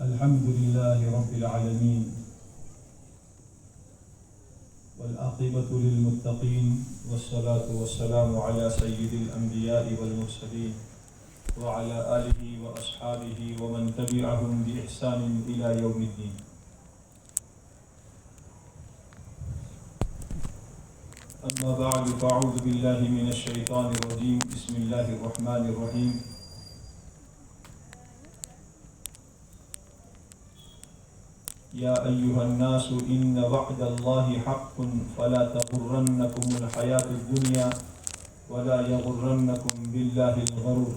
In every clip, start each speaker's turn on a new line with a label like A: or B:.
A: الحمد لله رب العالمين والعاقبة للمتقين والصلاة والسلام على سيد الأنبياء والمرسلين وعلى آله وأصحابه ومن تبعهم بإحسان إلى يوم الدين. أما بعد فأعوذ بالله من الشيطان الرجيم. بسم الله الرحمن الرحيم. يا أيها الناس إن وعد الله حق فلا تغرنكم الحياة الدنيا ولا يغرنكم بالله الغرور.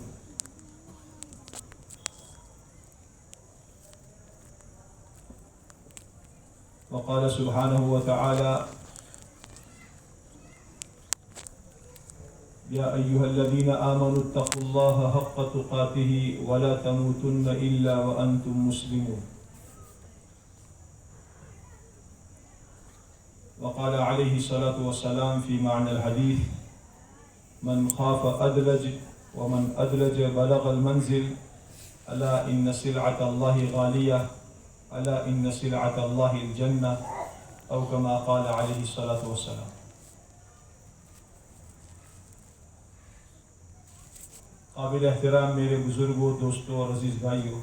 A: وقال سبحانه وتعالى: يا أيها الذين آمنوا اتقوا الله حق تقاته ولا تموتن إلا وأنتم مسلمون. وقال عليه الصلاة والسلام في معنى الحديث: من خاف أدلج ومن أدلج بلغ المنزل ألا إن سلعة الله غالية ألا إن سلعة الله الجنة أو كما قال عليه الصلاة والسلام. قابل احترام میرے بزرگوں، دوستوں اور عزیز بھائیوں،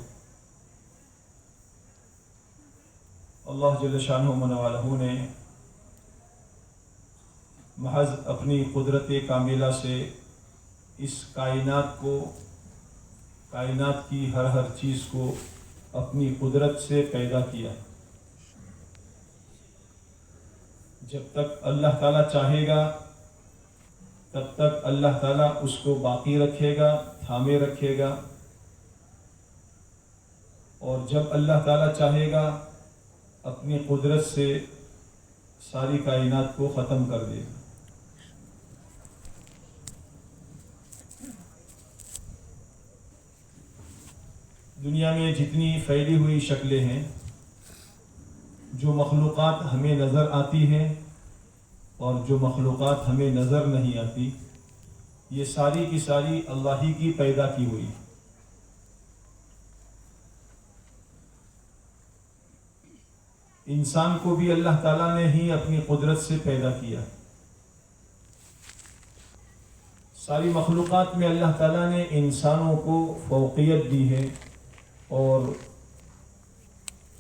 A: اللہ جل شانہ من والہ نے محض اپنی قدرت کاملہ سے اس کائنات کی ہر چیز کو اپنی قدرت سے پیدا کیا. جب تک اللہ تعالیٰ چاہے گا تب تک اللہ تعالیٰ اس کو باقی رکھے گا، تھامے رکھے گا، اور جب اللہ تعالیٰ چاہے گا اپنی قدرت سے ساری کائنات کو ختم کر دے گا. دنیا میں جتنی پھیلی ہوئی شکلیں ہیں، جو مخلوقات ہمیں نظر آتی ہیں اور جو مخلوقات ہمیں نظر نہیں آتی، یہ ساری کی ساری اللہ ہی کی پیدا کی ہوئی. انسان کو بھی اللہ تعالیٰ نے ہی اپنی قدرت سے پیدا کیا. ساری مخلوقات میں اللہ تعالیٰ نے انسانوں کو فوقیت دی ہے اور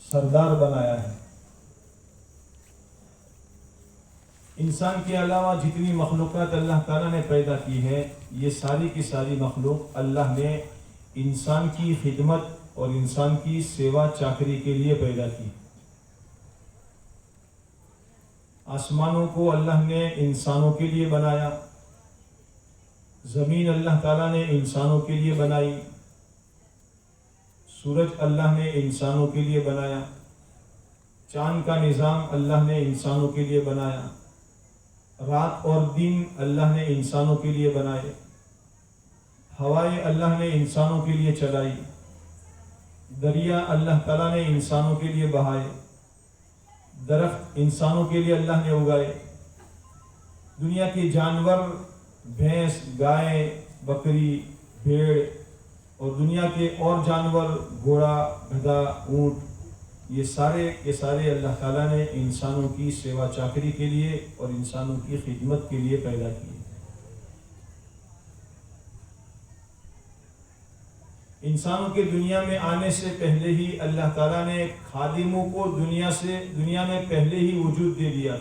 A: سردار بنایا ہے. انسان کے علاوہ جتنی مخلوقات اللہ تعالیٰ نے پیدا کی ہے، یہ ساری کی ساری مخلوق اللہ نے انسان کی خدمت اور انسان کی سیوا چاکری کے لیے پیدا کی. آسمانوں کو اللہ نے انسانوں کے لیے بنایا، زمین اللہ تعالیٰ نے انسانوں کے لیے بنائی، سورج اللہ نے انسانوں کے لیے بنایا، چاند کا نظام اللہ نے انسانوں کے لیے بنایا، رات اور دن اللہ نے انسانوں کے لیے بنائے، ہوائیں اللہ نے انسانوں کے لیے چلائی، دریا اللہ تعالیٰ نے انسانوں کے لیے بہائے، درخت انسانوں کے لیے اللہ نے اگائے، دنیا کے جانور بھینس، گائے، بکری، بھیڑ اور دنیا کے اور جانور گھوڑا، گدھا، اونٹ، یہ سارے کے سارے اللہ تعالیٰ نے انسانوں کی سیوا چاکری کے لیے اور انسانوں کی خدمت کے لیے پیدا کیے. انسانوں کے دنیا میں آنے سے پہلے ہی اللہ تعالیٰ نے خادموں کو دنیا میں پہلے ہی وجود دے دیا.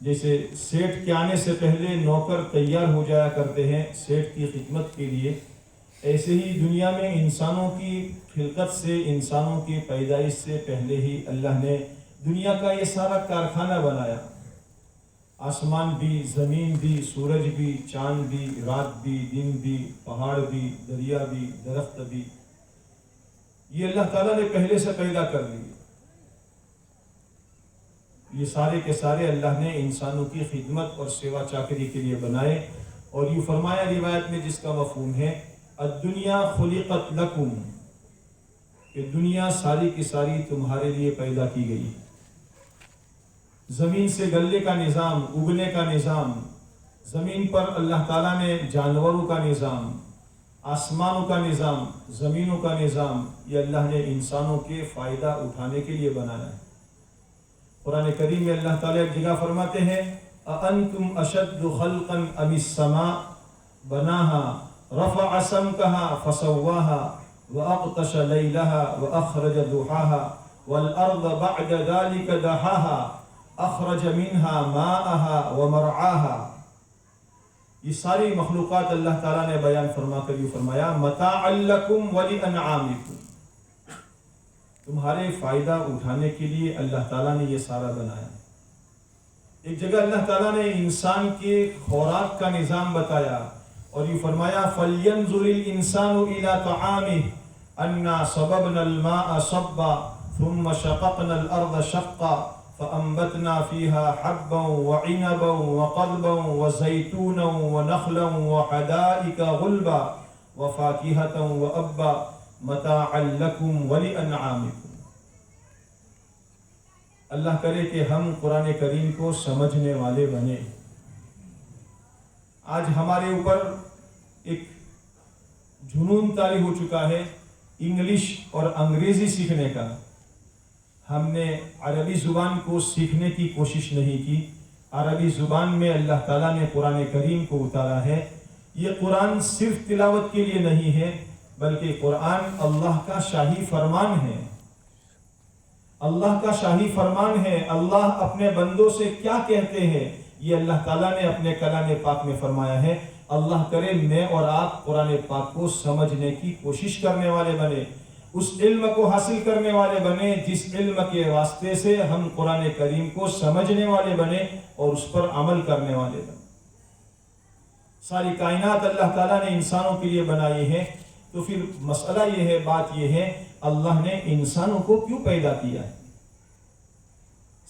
A: جیسے سیٹھ کے آنے سے پہلے نوکر تیار ہو جایا کرتے ہیں سیٹھ کی خدمت کے لیے، ایسے ہی دنیا میں انسانوں کی خلقت سے، انسانوں کی پیدائش سے پہلے ہی اللہ نے دنیا کا یہ سارا کارخانہ بنایا. آسمان بھی، زمین بھی، سورج بھی، چاند بھی، رات بھی، دن بھی، پہاڑ بھی، دریا بھی، درخت بھی، یہ اللہ تعالیٰ نے پہلے سے پیدا کر لی. یہ سارے کے سارے اللہ نے انسانوں کی خدمت اور سیوا چاکری کے لیے بنائے. اور یہ فرمایا روایت میں جس کا مفہوم ہے الدنیا خلقت لکم، کہ دنیا ساری کی ساری تمہارے لیے پیدا کی گئی. زمین سے گلنے کا نظام، اگنے کا نظام، زمین پر اللہ تعالیٰ نے جانوروں کا نظام، آسمانوں کا نظام، زمینوں کا نظام، یہ اللہ نے انسانوں کے فائدہ اٹھانے کے لیے بنایا ہے۔ قرآن کریم میں اللہ تعالیٰ ایک جگہ فرماتے ہیں اَأَنْتُمْ أَشَدُّ خَلْقًا أَمِ السَّمَاءُ بَنَاهَا رَفَعَ سَمْكَهَا فَسَوَّاهَا وَأَغْطَشَ لَيْلَهَا وَأَخْرَجَ ضُحَاهَا وَالْأَرْضَ بَعْدَ ذَلِكَ دَحَاهَا أَخْرَجَ مِنْهَا مَاءَهَا وَمَرْعَاهَا۔ یہ ساری مخلوقات اللہ تعالیٰ نے بیان فرما کر یہ فرمایا متاعا لکم ولانعامکم، تمہارے فائدہ اٹھانے کے لیے اللہ تعالیٰ نے یہ سارا بنایا۔ ایک جگہ اللہ تعالیٰ نے انسان کے خوراک کا نظام بتایا اور یہ فرمایا فَلْيَنْظُرِ الْإِنسَانُ إِلَىٰ طَعَامِهِ أَنَّا صَبَبْنَا الْمَاءَ صَبًّا ثُمَّ شَقَقْنَا الْأَرْضَ شَقًّا فَأَنبَتْنَا فِيهَا حَبًّا وَعِنَبًا وَقَضْبًا وَزَيْتُونًا وَنَخْلًا وَحَدَائِقَ غُلْبًا وَفَاكِهَةً وَأَبًّا مَتَاعًا لَكُمْ وَلِأَنْعَامِكُمْ۔ اللہ کرے کہ ہم قرآن کریم کو سمجھنے والے بنے۔ آج ہمارے اوپر ایک جنون طاری ہو چکا ہے انگلش اور انگریزی سیکھنے کا۔ ہم نے عربی زبان کو سیکھنے کی کوشش نہیں کی۔ عربی زبان میں اللہ تعالیٰ نے قرآن کریم کو اتارا ہے۔ یہ قرآن صرف تلاوت کے لیے نہیں ہے بلکہ قرآن اللہ کا شاہی فرمان ہے۔ اللہ کا شاہی فرمان ہے۔ اللہ اپنے بندوں سے کیا کہتے ہیں یہ اللہ تعالیٰ نے اپنے کلام پاک میں فرمایا ہے۔ اللہ کرے میں اور آپ قرآن پاک کو سمجھنے کی کوشش کرنے والے بنے، اس علم کو حاصل کرنے والے بنے جس علم کے واسطے سے ہم قرآن کریم کو سمجھنے والے بنے اور اس پر عمل کرنے والے بنے۔ ساری کائنات اللہ تعالیٰ نے انسانوں کے لیے بنائی ہے، تو پھر مسئلہ یہ ہے، بات یہ ہے اللہ نے انسانوں کو کیوں پیدا کیا ہے؟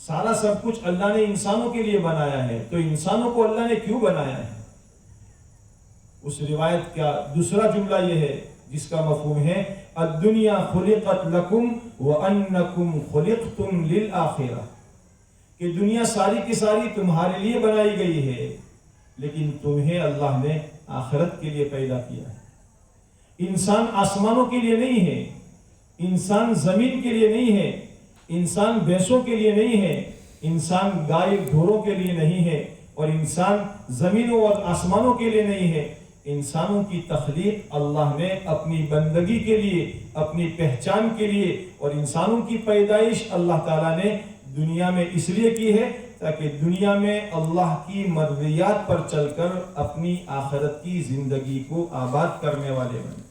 A: سارا سب کچھ اللہ نے انسانوں کے لیے بنایا ہے، تو انسانوں کو اللہ نے کیوں بنایا ہے؟ اس روایت کا دوسرا جملہ یہ ہے جس کا مفہوم ہے الدنیا خلقت لکم وانکم خلقتم للآخرہ، کہ دنیا ساری کی ساری تمہارے لیے بنائی گئی ہے لیکن تمہیں اللہ نے آخرت کے لیے پیدا کیا ہے۔ انسان آسمانوں کے لیے نہیں ہے، انسان زمین کے لیے نہیں ہے، انسان بھینسوں کے لیے نہیں ہے، انسان گائے گھوڑوں کے لیے نہیں ہے، اور انسان زمینوں اور آسمانوں کے لیے نہیں ہے۔ انسانوں کی تخلیق اللہ نے اپنی بندگی کے لیے، اپنی پہچان کے لیے، اور انسانوں کی پیدائش اللہ تعالیٰ نے دنیا میں اس لیے کی ہے تاکہ دنیا میں اللہ کی مرضیات پر چل کر اپنی آخرت کی زندگی کو آباد کرنے والے بنے۔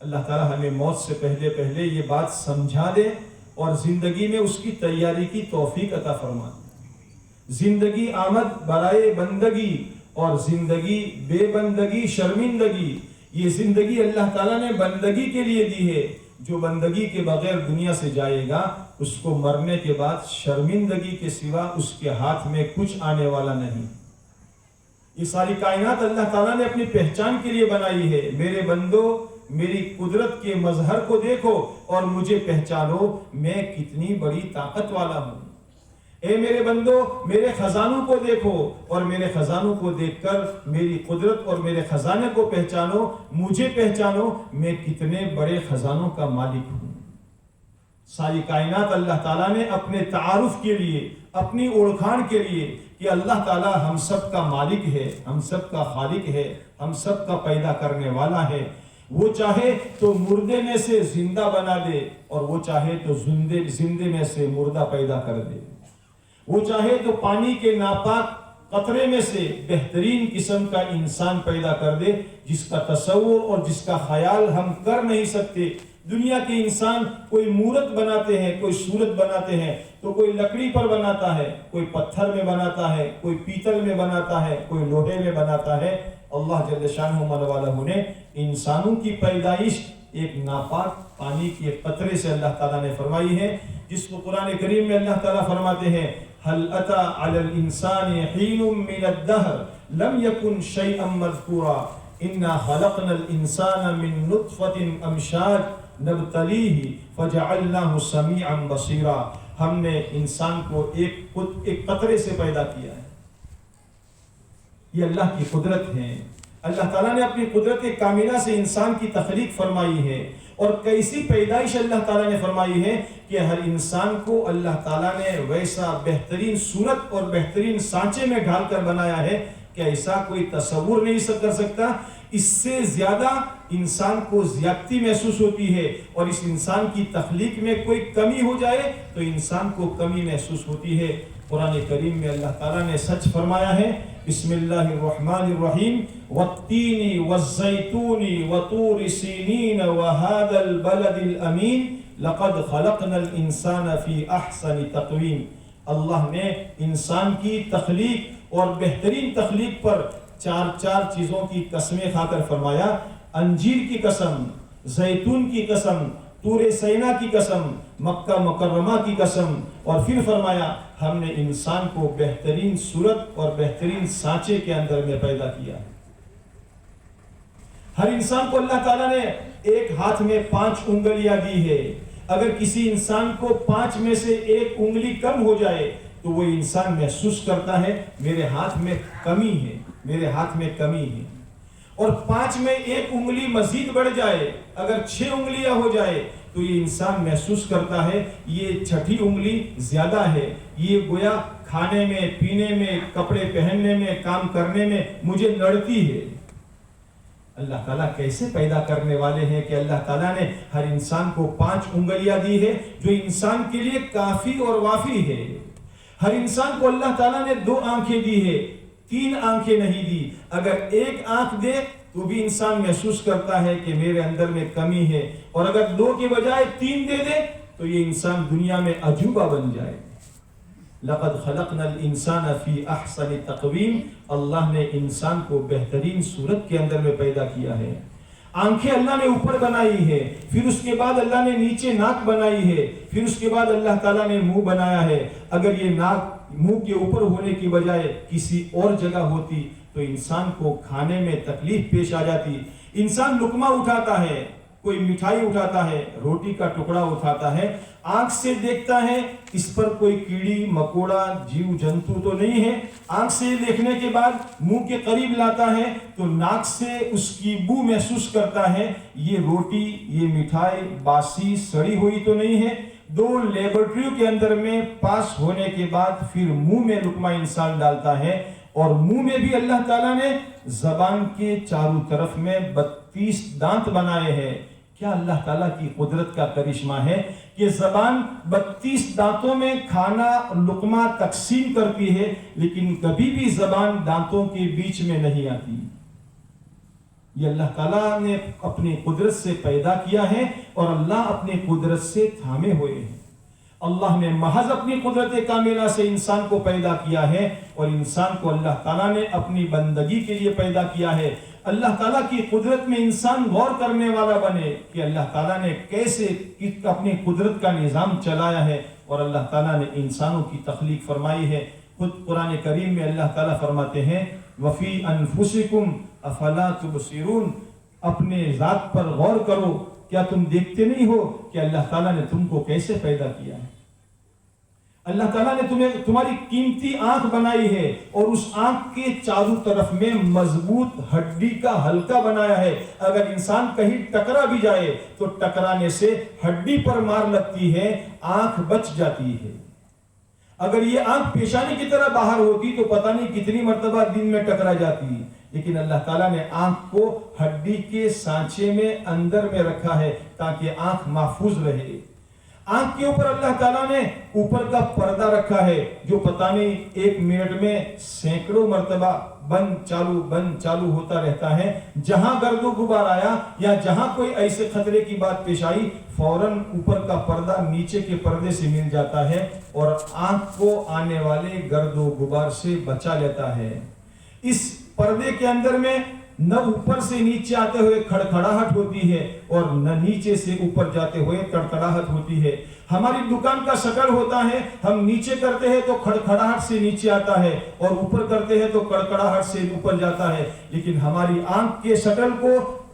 A: اللہ تعالیٰ ہمیں موت سے پہلے پہلے یہ بات سمجھا دے اور زندگی میں اس کی تیاری کی توفیق عطا فرما دے۔ زندگی آمد برائے بندگی اور زندگی بے بندگی شرمندگی، یہ زندگی اللہ تعالیٰ نے بندگی کے لیے دی ہے۔ جو بندگی کے بغیر دنیا سے جائے گا اس کو مرنے کے بعد شرمندگی کے سوا اس کے ہاتھ میں کچھ آنے والا نہیں۔ یہ ساری کائنات اللہ تعالیٰ نے اپنی پہچان کے لیے بنائی ہے۔ میرے بندو میری قدرت کے مظہر کو دیکھو اور مجھے پہچانو میں کتنی بڑی طاقت والا ہوں۔ اے میرے بندو میرے خزانوں کو دیکھو اور میرے خزانوں کو دیکھ کر میری قدرت اور میرے خزانے کو پہچانو، مجھے پہچانو میں کتنے بڑے خزانوں کا مالک ہوں۔ ساری کائنات اللہ تعالیٰ نے اپنے تعارف کے لیے، اپنی اوڑکھان کے لیے کہ اللہ تعالیٰ ہم سب کا مالک ہے، ہم سب کا خالق ہے، ہم سب کا پیدا کرنے والا ہے۔ وہ چاہے تو مردے میں سے زندہ بنا دے اور وہ چاہے تو زندے میں سے مردہ پیدا کر دے۔ وہ چاہے تو پانی کے ناپاک قطرے میں سے بہترین قسم کا انسان پیدا کر دے جس کا تصور اور جس کا خیال ہم کر نہیں سکتے۔ دنیا کے انسان کوئی مورت بناتے ہیں، کوئی صورت بناتے ہیں تو کوئی لکڑی پر بناتا ہے، کوئی پتھر میں بناتا ہے، کوئی پیتل میں بناتا ہے، کوئی لوہے میں بناتا ہے۔ اللہ جل شانہ والا نے انسانوں کی پیدائش ایک ناپاک پانی کے قطرے سے اللہ تعالیٰ نے فرمائی ہے، جس کو قرآن کریم میں اللہ تعالیٰ فرماتے ہیں هل أتى على الإنسان حين من الدهر لم يكن شيئا مذكورا إنا خلقنا الإنسان من نطفة أمشاج نبتليه فجعلناه سميعا بصيرا۔ ہم نے انسان کو ایک قطرے سے پیدا کیا ہے۔ یہ اللہ کی قدرت ہے۔ اللہ تعالیٰ نے اپنی قدرت کاملہ سے انسان کی تخلیق فرمائی ہے، اور کیسی پیدائش اللہ تعالیٰ نے فرمائی ہے کہ ہر انسان کو اللہ تعالیٰ نے ویسا بہترین صورت اور بہترین سانچے میں ڈھال کر بنایا ہے کہ ایسا کوئی تصور نہیں کر سکتا۔ اس سے زیادہ انسان کو زیادتی محسوس ہوتی ہے، اور اس انسان کی تخلیق میں کوئی کمی ہو جائے تو انسان کو کمی محسوس ہوتی ہے۔ قرآن کریم میں اللہ تعالیٰ نے سچ فرمایا ہے، بسم اللہ الرحمن الرحیم، والتین والزیتون وطور سینین وهذا البلد الامین لقد خلقنا الانسان فی احسن تقویم۔ اللہ نے انسان کی تخلیق اور بہترین تخلیق پر چار چیزوں کی قسمیں کھا کر فرمایا، انجیر کی قسم، زیتون کی قسم، طور سینا کی قسم، مکہ مکرمہ کی قسم، اور پھر فرمایا ہم نے انسان کو بہترین صورت اور بہترین سانچے کے اندر میں پیدا کیا۔ ہر انسان کو اللہ تعالیٰ نے ایک ہاتھ میں 5 انگلیاں دی ہے۔ اگر کسی انسان کو 5 میں سے ایک انگلی کم ہو جائے تو وہ انسان محسوس کرتا ہے میرے ہاتھ میں کمی ہے، میرے ہاتھ میں کمی ہے۔ اور 5 میں ایک انگلی مزید بڑھ جائے، اگر 6 انگلیاں ہو جائے تو یہ انسان محسوس کرتا ہے یہ 6ٹھی انگلی زیادہ ہے، یہ گویا کھانے میں، پینے میں، کپڑے پہننے میں، کام کرنے میں مجھے لڑتی ہے۔ اللہ تعالیٰ کیسے پیدا کرنے والے ہیں کہ اللہ تعالیٰ نے ہر انسان کو 5 انگلیاں دی ہے جو انسان کے لیے کافی اور وافی ہے۔ ہر انسان کو اللہ تعالیٰ نے 2 آنکھیں دی ہے، 3 آنکھیں نہیں دی۔ اگر ایک آنکھ دے تو بھی انسان محسوس کرتا ہے کہ میرے اندر میں کمی ہے، اور اگر 2 کے بجائے 3 دے دے تو یہ انسان دنیا میں عجوبہ بن جائے۔ لقد خلقنا الانسان فی احسن تقویم، اللہ نے انسان کو بہترین صورت کے اندر میں پیدا کیا ہے۔ آنکھیں اللہ نے اوپر بنائی ہے، پھر اس کے بعد اللہ نے نیچے ناک بنائی ہے، پھر اس کے بعد اللہ تعالیٰ نے منہ بنایا ہے۔ اگر یہ ناک منہ کے اوپر ہونے کی بجائے کسی اور جگہ ہوتی تو انسان کو کھانے میں تکلیف پیش آ جاتی۔ انسان لقمہ اٹھاتا ہے، کوئی مٹھائی اٹھاتا ہے، روٹی کا ٹکڑا اٹھاتا ہے، آنکھ سے دیکھتا ہے اس پر کوئی کیڑی مکوڑا جیو جنتو تو نہیں ہے، آنکھ سے دیکھنے کے بعد منہ کے قریب لاتا ہے تو ناک سے اس کی بو محسوس کرتا ہے یہ روٹی، یہ مٹھائی باسی سڑی ہوئی تو نہیں ہے۔ 2 لیبورٹریوں کے اندر میں پاس ہونے کے بعد پھر منہ میں لقمہ انسان ڈالتا ہے، اور منہ میں بھی اللہ تعالیٰ نے زبان کے چاروں طرف میں 32 دانت بنائے ہیں۔ کیا اللہ تعالیٰ کی قدرت کا کرشمہ ہے کہ زبان 32 دانتوں میں کھانا لقمہ تقسیم کرتی ہے، لیکن کبھی بھی زبان دانتوں کے بیچ میں نہیں آتی۔ یہ اللہ تعالیٰ نے اپنی قدرت سے پیدا کیا ہے، اور اللہ اپنی قدرت سے تھامے ہوئے ہیں۔ اللہ نے محض اپنی قدرت کاملہ سے انسان کو پیدا کیا ہے، اور انسان کو اللہ تعالیٰ نے اپنی بندگی کے لیے پیدا کیا ہے۔ اللہ تعالیٰ کی قدرت میں انسان غور کرنے والا بنے کہ اللہ تعالیٰ نے کیسے اپنی قدرت کا نظام چلایا ہے، اور اللہ تعالیٰ نے انسانوں کی تخلیق فرمائی ہے۔ خود قرآن کریم میں اللہ تعالیٰ فرماتے ہیں وَفِي أَنفُسِكُمْ أَفَلَا تُبْصِرُونَ، اپنے ذات پر غور کرو، کیا تم دیکھتے نہیں ہو کہ اللہ تعالیٰ نے تم کو کیسے پیدا کیا ہے؟ اللہ تعالیٰ نے تمہاری قیمتی آنکھ بنائی ہے، اور اس آنکھ کے چاروں طرف میں مضبوط ہڈی کا حلقہ بنایا ہے۔ اگر انسان کہیں ٹکرا بھی جائے تو ٹکرانے سے ہڈی پر مار لگتی ہے، آنکھ بچ جاتی ہے۔ اگر یہ آنکھ پیشانی کی طرح باہر ہوتی تو پتہ نہیں کتنی مرتبہ دن میں ٹکرا جاتی، لیکن اللہ تعالیٰ نے آنکھ کو ہڈی کے سانچے میں اندر میں رکھا ہے تاکہ آنکھ محفوظ رہے۔ آنکھ کے اوپر اللہ تعالیٰ نے اوپر کا پردہ رکھا ہے جو پتہ نہیں 1 منٹ میں سینکڑوں مرتبہ بند چالو ہوتا رہتا ہے۔ جہاں گرد و غبار آیا یا جہاں کوئی ایسے خطرے کی بات پیش آئی، فوراً اوپر کا پردہ نیچے کے پردے سے مل جاتا ہے اور آنکھ کو آنے والے گرد و غبار سے بچا لیتا ہے۔ اس پردے کے اندر میں نہ اوپر سے نیچے آتے ہوئے کھڑکھڑاہٹ ہوتی ہے اور نہ نیچے سے اوپر جاتے ہوئے کڑکڑاہٹ ہوتی ہے۔ ہماری دکان کا شٹر ہوتا ہے، ہم نیچے کرتے ہیں تو کھڑکھڑاہٹ سے نیچے آتا ہے اور اوپر کرتے ہیں تو کڑکڑاہٹ سے اوپر جاتا ہے، لیکن ہماری آنکھ کے شٹر کو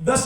A: 10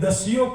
A: 10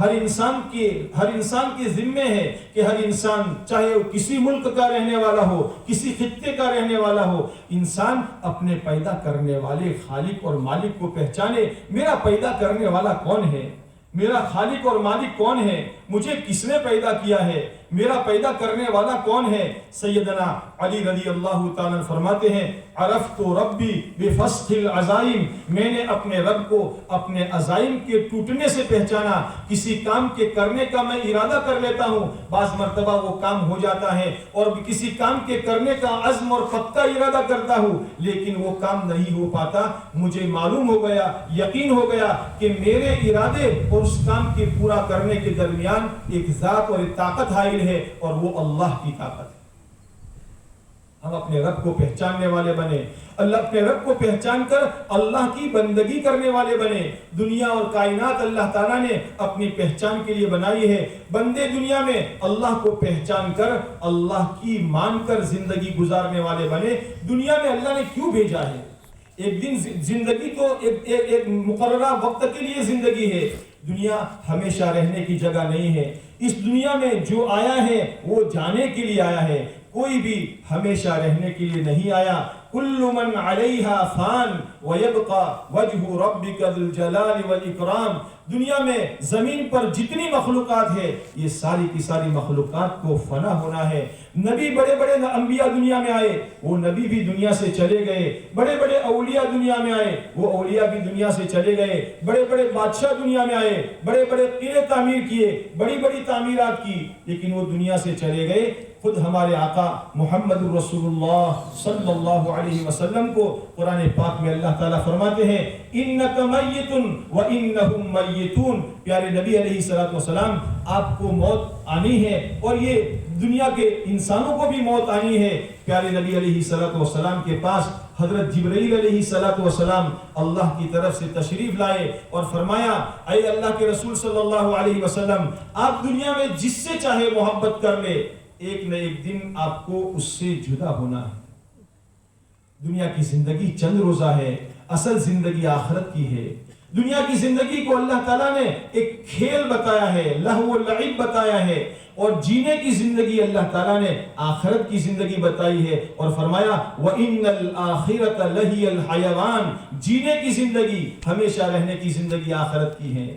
A: ہر انسان کے ذمے ہے کہ ہر انسان چاہے وہ کسی ملک کا رہنے والا ہو، کسی خطے کا رہنے والا ہو، انسان اپنے پیدا کرنے والے خالق اور مالک کو پہچانے۔ میرا پیدا کرنے والا کون ہے؟ میرا خالق اور مالک کون ہے؟ مجھے کس نے پیدا کیا ہے؟ میرا پیدا کرنے والا کون ہے؟ سیدنا علی رضی اللہ تعالیٰ فرماتے ہیں عرفت ربی بفسخ العزائم، میں نے اپنے رب کو اپنے عزائم کے ٹوٹنے سے پہچانا۔ کسی کام کے کرنے کا میں ارادہ کر لیتا ہوں، بعض مرتبہ وہ کام ہو جاتا ہے، اور کسی کام کے کرنے کا عزم اور پختہ ارادہ کرتا ہوں لیکن وہ کام نہیں ہو پاتا۔ مجھے معلوم ہو گیا، یقین ہو گیا کہ میرے ارادے اور اس کام کے پورا کرنے کے درمیان ایک ذات اور ایک طاقت حائل ہے، اور وہ اللہ کی طاقت ہے۔ ہم اپنے رب کو پہچاننے والے بنے، اپنے رب کو پہچان کر اللہ کی بندگی کرنے والے بنے۔ دنیا اور کائنات اللہ تعالیٰ نے اپنی پہچان کے لیے بنائی ہے۔ بندے دنیا میں اللہ کو پہچان کر، اللہ کی مان کر زندگی گزارنے والے بنے۔ دنیا میں اللہ نے کیوں بھیجا ہے؟ ایک دن زندگی تو ایک مقررہ وقت کے لیے زندگی ہے۔ دنیا ہمیشہ رہنے کی جگہ نہیں ہے۔ اس دنیا میں جو آیا ہے وہ جانے کے لیے آیا ہے، کوئی بھی ہمیشہ رہنے کے لیے نہیں آیا۔ کل من علیہا فان ویبقى وجہ ربک ذو الجلال والاکرام۔ دنیا میں زمین پر جتنی مخلوقات ہے، یہ ساری کی ساری مخلوقات کو فنا ہونا ہے۔ نبی بڑے بڑے انبیاء دنیا میں آئے، وہ نبی بھی دنیا سے چلے گئے۔ بڑے بڑے اولیاء دنیا میں آئے، وہ اولیاء بھی دنیا سے چلے گئے۔ بڑے بڑے بادشاہ دنیا میں آئے، بڑے بڑے قلعے تعمیر کیے، بڑی بڑی تعمیرات کی، لیکن وہ دنیا سے چلے گئے۔ خود ہمارے آقا محمد رسول اللہ صلی اللہ علیہ وسلم کو قرآن پاک میں اللہ تعالیٰ فرماتے ہیں انک میت وانہم میتون۔ پیارے نبی علیہ السلام، آپ کو موت آنی ہے اور یہ دنیا کے انسانوں کو بھی موت آنی ہے۔ پیارے نبی علیہ السلام کے پاس حضرت جبرائیل علیہ السلام اللہ کی طرف سے تشریف لائے اور فرمایا اے اللہ کے رسول صلی اللہ علیہ وسلم، آپ دنیا میں جس سے چاہے محبت کر لے، ایک نہ ایک دن آپ کو اس سے جدا ہونا ہے۔ دنیا کی زندگی چند روزہ ہے، اصل زندگی آخرت کی ہے۔ دنیا کی زندگی کو اللہ تعالیٰ نے ایک کھیل بتایا ہے، لہو و لعب بتایا ہے، اور جینے کی زندگی اللہ تعالیٰ نے آخرت کی زندگی بتائی ہے، اور فرمایا وَإِنَّ الْآخِرَةَ لَهِيَ الْحَيَوَانِ، جینے کی زندگی، ہمیشہ رہنے کی زندگی آخرت کی ہے۔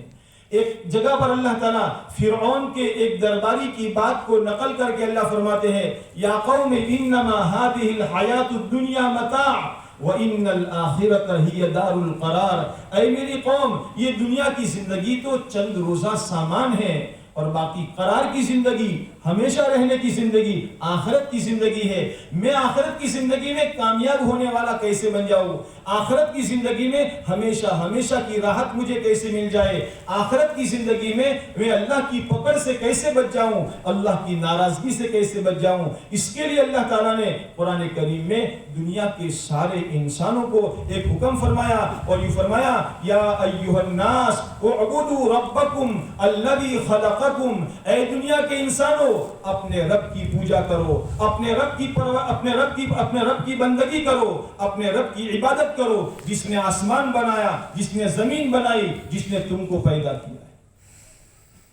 A: ایک جگہ پر اللہ تعالیٰ فرعون کے ایک درباری کی بات کو نقل کر کے اللہ فرماتے ہیں یا قوم انما هذه الحیات الدنیا متاع وَإِنَّ الْآخِرَةَ هِيَ دَارُ الْقَرَارِ، اے میری قوم، یہ دنیا کی زندگی تو چند روزہ سامان ہے، اور باقی قرار کی زندگی، ہمیشہ رہنے کی زندگی آخرت کی زندگی ہے۔ میں آخرت کی زندگی میں کامیاب ہونے والا کیسے بن جاؤں؟ آخرت کی زندگی میں ہمیشہ ہمیشہ کی راحت مجھے کیسے مل جائے؟ آخرت کی زندگی میں اللہ کی پکڑ سے کیسے بچ جاؤں؟ اللہ کی ناراضگی سے کیسے بچ جاؤں؟ اس کے لیے اللہ تعالیٰ نے قرآن کریم میں دنیا کے سارے انسانوں کو ایک حکم فرمایا، اور یہ فرمایا یا ایھا الناس اعبدوا ربکم الذی خلقکم، اے دنیا کے انسانوں، اپنے رب کی پوجا کرو، اپنے رب کی بندگی کرو، اپنے رب کی عبادت کرو، جس نے آسمان بنایا، جس نے زمین بنائی، جس نے تم کو پیدا کیا ہے۔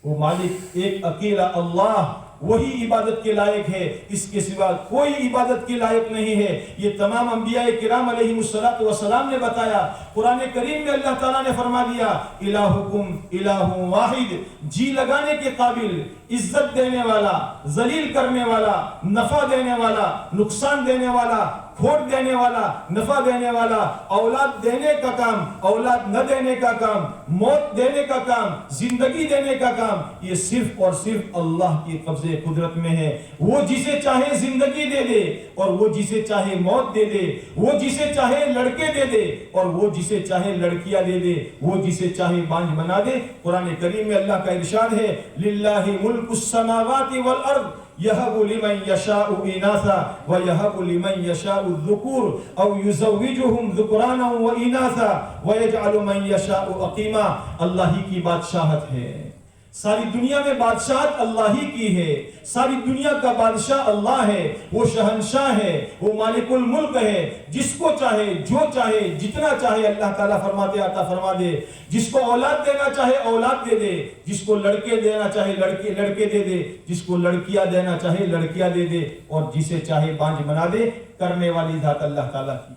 A: وہ مالک ایک اکیلا اللہ، وہی عبادت کے لائق ہے، اس کے سوا کوئی عبادت کے لائق نہیں ہے۔ یہ تمام انبیاء کرام علیہ السلام نے بتایا۔ قرآن کریم میں اللہ تعالیٰ نے فرما دیا الہکم الہ واحد، جی لگانے کے قابل، عزت دینے والا، ذلیل کرنے والا، نفع دینے والا، نقصان دینے والا، کھوٹ دینے والا، نفع دینے والا، اولاد دینے کا کام، اولاد نہ دینے کا کام، موت دینے کا کام، زندگی دینے کا کام، یہ صرف اور صرف اللہ کی قبضے قدرت میں ہے۔ وہ جسے چاہے زندگی دے دے اور وہ جسے چاہے موت دے دے، وہ جسے چاہے لڑکے دے دے اور وہ جسے چاہے لڑکیاں دے دے، وہ جسے چاہے بانجھ بنا دے۔ قرآن کریم میں اللہ کا ارشاد ہے للہ ملک السماوات والارض یہب لمن یشاء اناثا ویہب لمن یشاء الذکور او یزوجہم ذکرانا واناثا ویجعل من یشاء عقیما۔ اللہ ہی کی بادشاہت ہے، ساری دنیا میں بادشاہت اللہ ہی کی ہے، ساری دنیا کا بادشاہ اللہ ہے، وہ شہنشاہ ہے، وہ مالک الملک ہے، جس کو چاہے جو چاہے جتنا چاہے اللہ تعالیٰ فرماتے عطا فرما دے، جس کو اولاد دینا چاہے اولاد دے دے، جس کو لڑکے دینا چاہے لڑکے دے دے، جس کو لڑکیاں دینا چاہے لڑکیاں دے دے، اور جسے چاہے بانجھ بنا دے۔ کرنے والی ذات اللہ تعالیٰ کی۔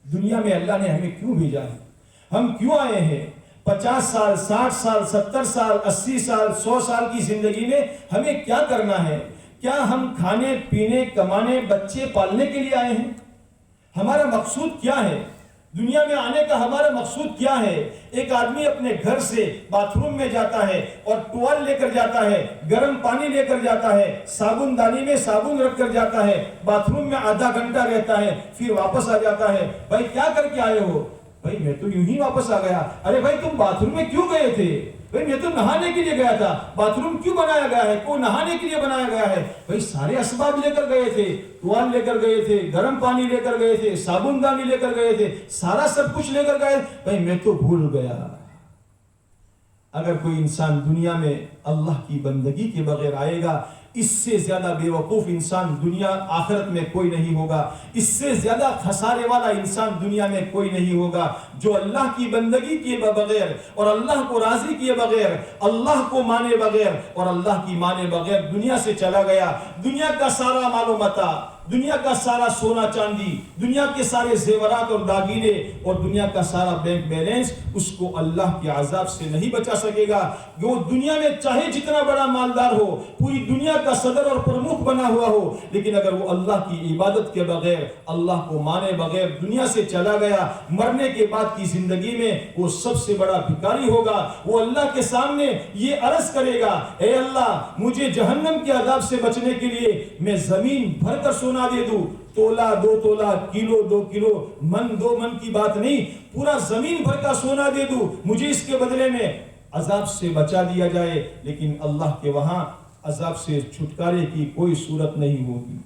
A: دنیا میں اللہ نے ہمیں کیوں بھیجا ہے؟ ہم کیوں آئے ہیں؟ 50 سال 60 سال 70 سال 80 سال 100 سال کی زندگی میں ہمیں کیا کرنا ہے؟ کیا ہم کھانے پینے کمانے بچے پالنے کے لیے آئے ہیں؟ ہمارا مقصود کیا ہے؟ دنیا میں آنے کا ہمارا مقصود کیا ہے؟ ایک آدمی اپنے گھر سے باتھ روم میں جاتا ہے اور ٹوال لے کر جاتا ہے، گرم پانی لے کر جاتا ہے، صابن دانی میں صابن رکھ کر جاتا ہے، باتھ روم میں آدھا گھنٹہ رہتا ہے، پھر واپس آ جاتا ہے۔ بھائی کیا کر کے آئے ہو؟ بھائی میں تو یوں ہی واپس آ گیا۔ ارے بھائی تم باتھ روم میں کیوں گئے تھے؟ بھئی میں تو نہانے کے لیے گیا تھا۔ باتھ روم کیوں بنایا گیا ہے؟ کو نہانے کے لیے بنایا گیا ہے۔ بھئی سارے اسباب لے کر گئے تھے، ٹوال لے کر گئے تھے، گرم پانی لے کر گئے تھے، صابن دانی لے کر گئے تھے، سارا سب کچھ لے کر گئے۔ بھئی میں تو بھول گیا۔ اگر کوئی انسان دنیا میں اللہ کی بندگی کے بغیر آئے گا، اس سے زیادہ بے وقوف انسان دنیا آخرت میں کوئی نہیں ہوگا، اس سے زیادہ خسارے والا انسان دنیا میں کوئی نہیں ہوگا، جو اللہ کی بندگی کیے بغیر اور اللہ کو راضی کیے بغیر، اللہ کو مانے بغیر اور اللہ کی مانے بغیر دنیا سے چلا گیا۔ دنیا کا سارا مال و متاع، دنیا کا سارا سونا چاندی، دنیا کے سارے زیورات اور داگینے اور دنیا کا سارا بینک بیلنس اس کو اللہ کے عذاب سے نہیں بچا سکے گا۔ وہ دنیا میں چاہے جتنا بڑا مالدار ہو، پوری دنیا کا صدر اور پرمکھ بنا ہوا ہو، لیکن اگر وہ اللہ کی عبادت کے بغیر، اللہ کو مانے بغیر دنیا سے چلا گیا، مرنے کے بعد کی زندگی میں وہ سب سے بڑا بھکاری ہوگا۔ وہ اللہ کے سامنے یہ عرض کرے گا، اے اللہ مجھے جہنم کے عذاب سے بچنے کے لیے میں زمین بھر کر سونا دے دوں، تولا 2 تولا، کلو 2 کلو، من 2 من کی بات نہیں، پورا زمین بھر کا سونا دے دوں، مجھے اس کے بدلے میں عذاب سے بچا دیا جائے۔ لیکن اللہ کے وہاں عذاب سے چھٹکارے کی کوئی صورت نہیں ہوگی۔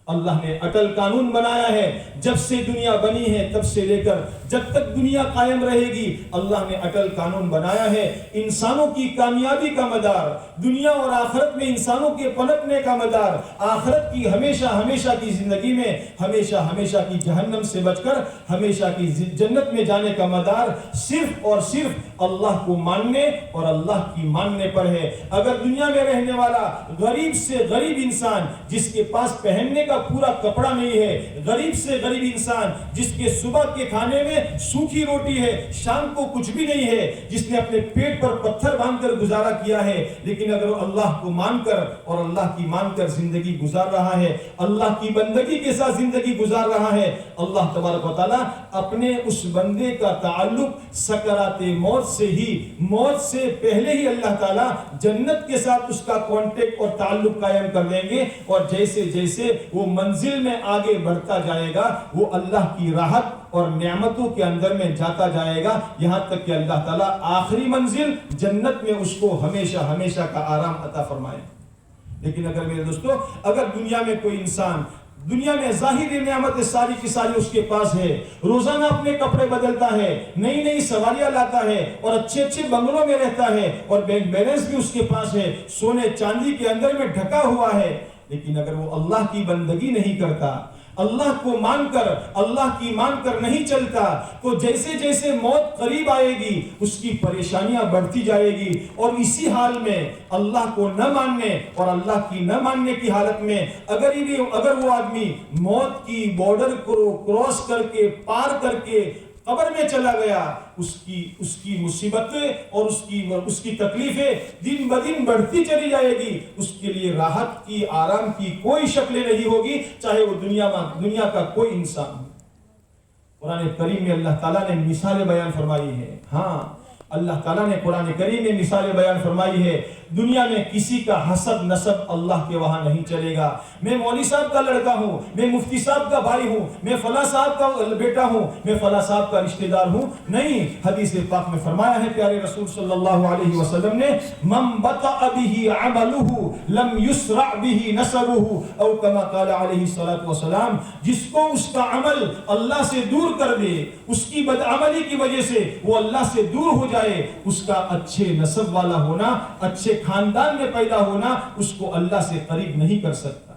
A: اللہ نے اٹل قانون بنایا ہے، جب سے دنیا بنی ہے تب سے لے کر جب تک دنیا قائم رہے گی، اللہ نے اٹل قانون بنایا ہے۔ انسانوں کی کامیابی کا مدار، دنیا اور آخرت میں انسانوں کے پلٹنے کا مدار، آخرت کی ہمیشہ ہمیشہ کی زندگی میں ہمیشہ ہمیشہ کی جہنم سے بچ کر ہمیشہ کی جنت میں جانے کا مدار صرف اور صرف اللہ کو ماننے اور اللہ کی ماننے پر ہے۔ اگر دنیا میں رہنے والا غریب سے غریب انسان جس کے پاس پہننے کا پورا کپڑا نہیں ہے، غریب سے غریب انسان جس کے صبح کے کھانے میں سوکھی روٹی ہے، شام کو کچھ بھی نہیں ہے، جس نے اپنے پیٹ پر پتھر باندھ کر گزارا کیا ہے، لیکن اگر وہ اللہ کو مان کر اور اللہ کی مان کر زندگی گزار رہا ہے، اللہ کی بندگی کے ساتھ زندگی گزار رہا ہے، اللہ تبارک و تعالی اپنے اس بندے کا تعلق سکرات موت سے ہی، موت سے پہلے ہی اللہ تعالی جنت کے ساتھ اس کا کانٹیکٹ اور تعلق قائم کر دیں گے، اور جیسے جیسے وہ منزل میں آگے بڑھتا جائے گا، وہ اللہ کی راحت اور نعمتوں کے اندر میں جاتا جائے گا، یہاں تک کہ اللہ تعالیٰ آخری منزل جنت میں اس کو ہمیشہ ہمیشہ کا آرام عطا فرمائے۔ لیکن اگر میرے دوستو، اگر دنیا میں کوئی انسان دنیا میں ظاہری نعمت ساری کی ساری اس کے پاس ہے، روزانہ اپنے کپڑے بدلتا ہے، نئی نئی سواریاں لاتا ہے اور اچھے اچھے بنگلوں میں رہتا ہے اور بینک بیلنس بھی اس کے پاس ہے، سونے چاندی کے اندر میں ڈھکا ہوا ہے، لیکن اگر وہ اللہ کی بندگی نہیں کرتا، اللہ کو مان کر اللہ کی مان کر نہیں چلتا، تو جیسے جیسے موت قریب آئے گی اس کی پریشانیاں بڑھتی جائے گی، اور اسی حال میں اللہ کو نہ ماننے اور اللہ کی نہ ماننے کی حالت میں اگر وہ آدمی موت کی بارڈر کو کراس کر کے پار کر کے قبر میں چلا گیا، اس کی مصیبتیں اور اس کی تکلیفیں دن بدن بڑھتی چلی جائے گی، اس کے لیے راحت کی آرام کی کوئی شکل نہیں ہوگی، چاہے وہ دنیا کا کوئی انسان ہو۔ قرآن کریم میں اللہ تعالیٰ نے مثالیں بیان فرمائی ہے، ہاں اللہ تعالیٰ نے قرآن کریم میں مثالیں بیان فرمائی ہے۔ دنیا میں کسی کا حسب نسب اللہ کے وہاں نہیں چلے گا. میں مولوی صاحب کا لڑکا ہوں, میں مفتی صاحب کا بھائی ہوں, میں فلاں صاحب کا بیٹا ہوں, میں فلاں صاحب کا رشتہ دار ہوں, نہیں. حدیث پاک میں فرمایا ہے پیارے رسول صلی اللہ علیہ وسلم نے, من بطأ به عمله لم يسرع به نسبه, او کما قال علیہ الصلوۃ والسلام, جس کو اس کا عمل اللہ سے دور کر دے, اس کی بدعملی کی وجہ سے وہ اللہ سے دور ہو جائے, اس کا اچھے نسب والا ہونا, اچھے خاندان میں پیدا ہونا اس کو اللہ سے قریب نہیں کر سکتا.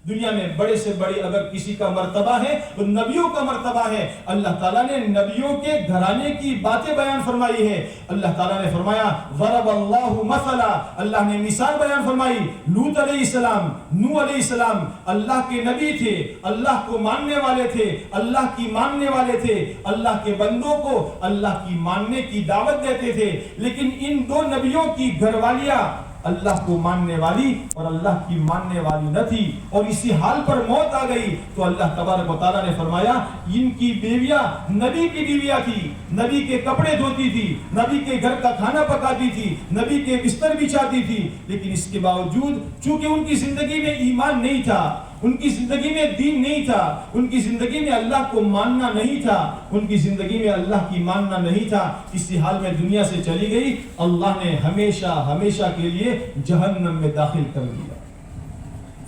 A: دنیا میں بڑے سے بڑے اگر کسی کا مرتبہ ہے تو نبیوں کا مرتبہ ہے. اللہ تعالیٰ نے نبیوں کے گھرانے کی باتیں بیان فرمائی ہے. اللہ تعالیٰ نے فرمایا ضرب اللہ مثلا, اللہ نے مثال بیان فرمائی. لوط علیہ السلام, نوح علیہ السلام اللہ کے نبی تھے, اللہ کو ماننے والے تھے, اللہ کی ماننے والے تھے, اللہ کے بندوں کو اللہ کی ماننے کی دعوت دیتے تھے. لیکن ان دو نبیوں کی گھر والیاں اللہ کو ماننے والی اور اللہ کی ماننے والی نہ تھی, اور اسی حال پر موت آ گئی. تو اللہ تبارک و تعالیٰ نے فرمایا ان کی بیویاں نبی کی بیویاں تھی, نبی کے کپڑے دھوتی تھی, نبی کے گھر کا کھانا پکاتی تھی, نبی کے بستر بچھاتی تھی, لیکن اس کے باوجود چونکہ ان کی زندگی میں ایمان نہیں تھا, ان کی زندگی میں دین نہیں تھا, ان کی زندگی میں اللہ کو ماننا نہیں تھا, ان کی زندگی میں اللہ کی ماننا نہیں تھا, اسی حال میں دنیا سے چلی گئی. اللہ نے ہمیشہ ہمیشہ کے لیے جہنم میں داخل کر دیا.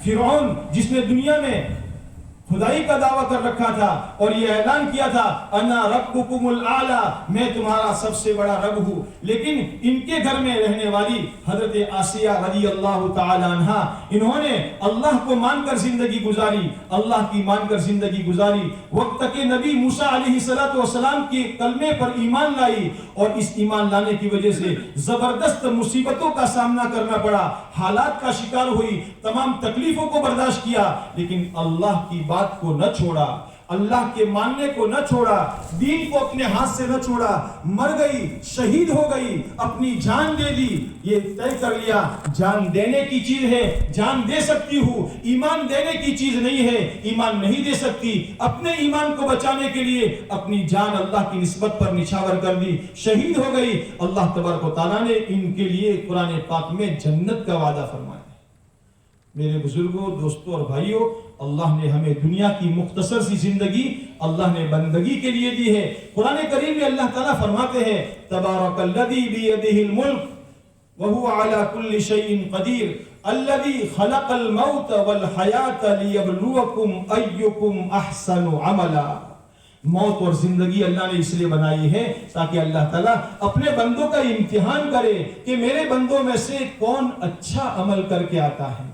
A: فرعون جس نے دنیا میں خدائی کا دعویٰ کر رکھا تھا اور یہ اعلان کیا تھا انا ربکم الاعلی, میں تمہارا سب سے بڑا رب ہوں, لیکن ان کے گھر میں رہنے والی حضرت آسیہ رضی اللہ تعالی عنہا, انہوں نے اللہ کو مان کر زندگی گزاری, اللہ کی مان کر زندگی گزاری. وقت کے نبی موسیٰ علیہ السلام کے کلمے پر ایمان لائی, اور اس ایمان لانے کی وجہ سے زبردست مصیبتوں کا سامنا کرنا پڑا, حالات کا شکار ہوئی, تمام تکلیفوں کو برداشت کیا, لیکن اللہ کی بات کو نہ چھوڑا, اللہ کے ماننے کو نہ چھوڑا, دین کو اپنے ہاتھ سے نہ چھوڑا. مر گئی, شہید ہو گئی, اپنی جان دے دی. یہ طے کر لیا جان دینے کی چیز ہے, جان دے سکتی ہوں, ایمان دینے کی چیز نہیں ہے, ایمان نہیں دے سکتی. اپنے ایمان کو بچانے کے لیے اپنی جان اللہ کی نسبت پر نچھاور کر دی, شہید ہو گئی. اللہ تبارک و تعالیٰ نے ان کے لیے قرآن پاک میں جنت کا وعدہ فرمایا. میرے بزرگوں, دوستوں اور بھائیوں, اللہ نے ہمیں دنیا کی مختصر سی زندگی اللہ نے بندگی کے لیے دی ہے. قرآن کریم میں اللہ تعالیٰ فرماتے ہیں تبارک الذی بیدہ الملک وہو علی کل شیء قدیر الذی خلق الموت والحیاۃ لیبلوکم ایکم احسن عملا. موت اور زندگی اللہ نے اس لیے بنائی ہے تاکہ اللہ تعالیٰ اپنے بندوں کا امتحان کرے کہ میرے بندوں میں سے کون اچھا عمل کر کے آتا ہے.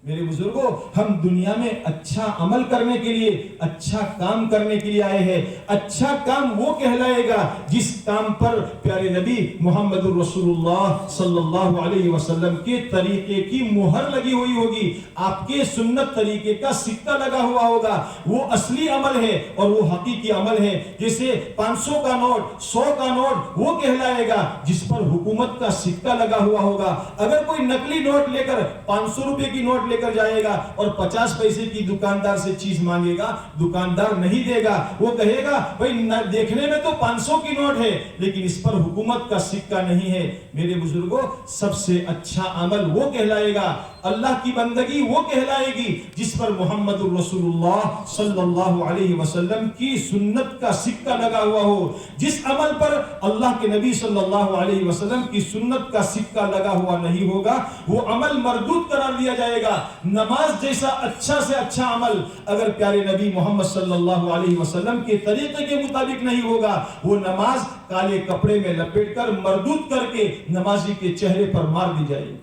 A: میرے بزرگوں, ہم دنیا میں اچھا عمل کرنے کے لیے, اچھا کام کرنے کے لیے آئے ہیں. اچھا کام وہ کہلائے گا جس کام پر پیارے نبی محمد الرسول اللہ صلی اللہ علیہ وسلم کے طریقے کی مہر لگی ہوئی ہوگی, آپ کے سنت طریقے کا سکہ لگا ہوا ہوگا. وہ اصلی عمل ہے اور وہ حقیقی عمل ہے. جیسے 500 کا نوٹ, 100 کا نوٹ وہ کہلائے گا جس پر حکومت کا سکہ لگا ہوا ہوگا. اگر کوئی نقلی نوٹ لے کر 500 روپے کی نوٹ کر جائے گا اور 50 پیسے کی دکاندار سے چیز مانگے گا, دکاندار نہیں دے گا. وہ کہے گا بھئی دیکھنے میں تو 500 کی نوٹ ہے لیکن اس پر حکومت کا سکہ نہیں ہے. میرے بزرگوں, سب سے اچھا عمل وہ کہلائے گا, اللہ کی بندگی وہ کہلائے گی جس پر محمد الرسول اللہ صلی اللہ علیہ وسلم کی سنت کا سکہ لگا ہوا ہو. جس عمل پر اللہ کے نبی صلی اللہ علیہ وسلم کی سنت کا سکہ لگا ہوا نہیں ہوگا وہ عمل مردود قرار دیا جائے گا. نماز جیسا اچھا سے اچھا عمل اگر پیارے نبی محمد صلی اللہ علیہ وسلم کے طریقے کے مطابق نہیں ہوگا, وہ نماز کالے کپڑے میں لپیٹ کر مردود کر کے نمازی کے چہرے پر مار دی جائے گی.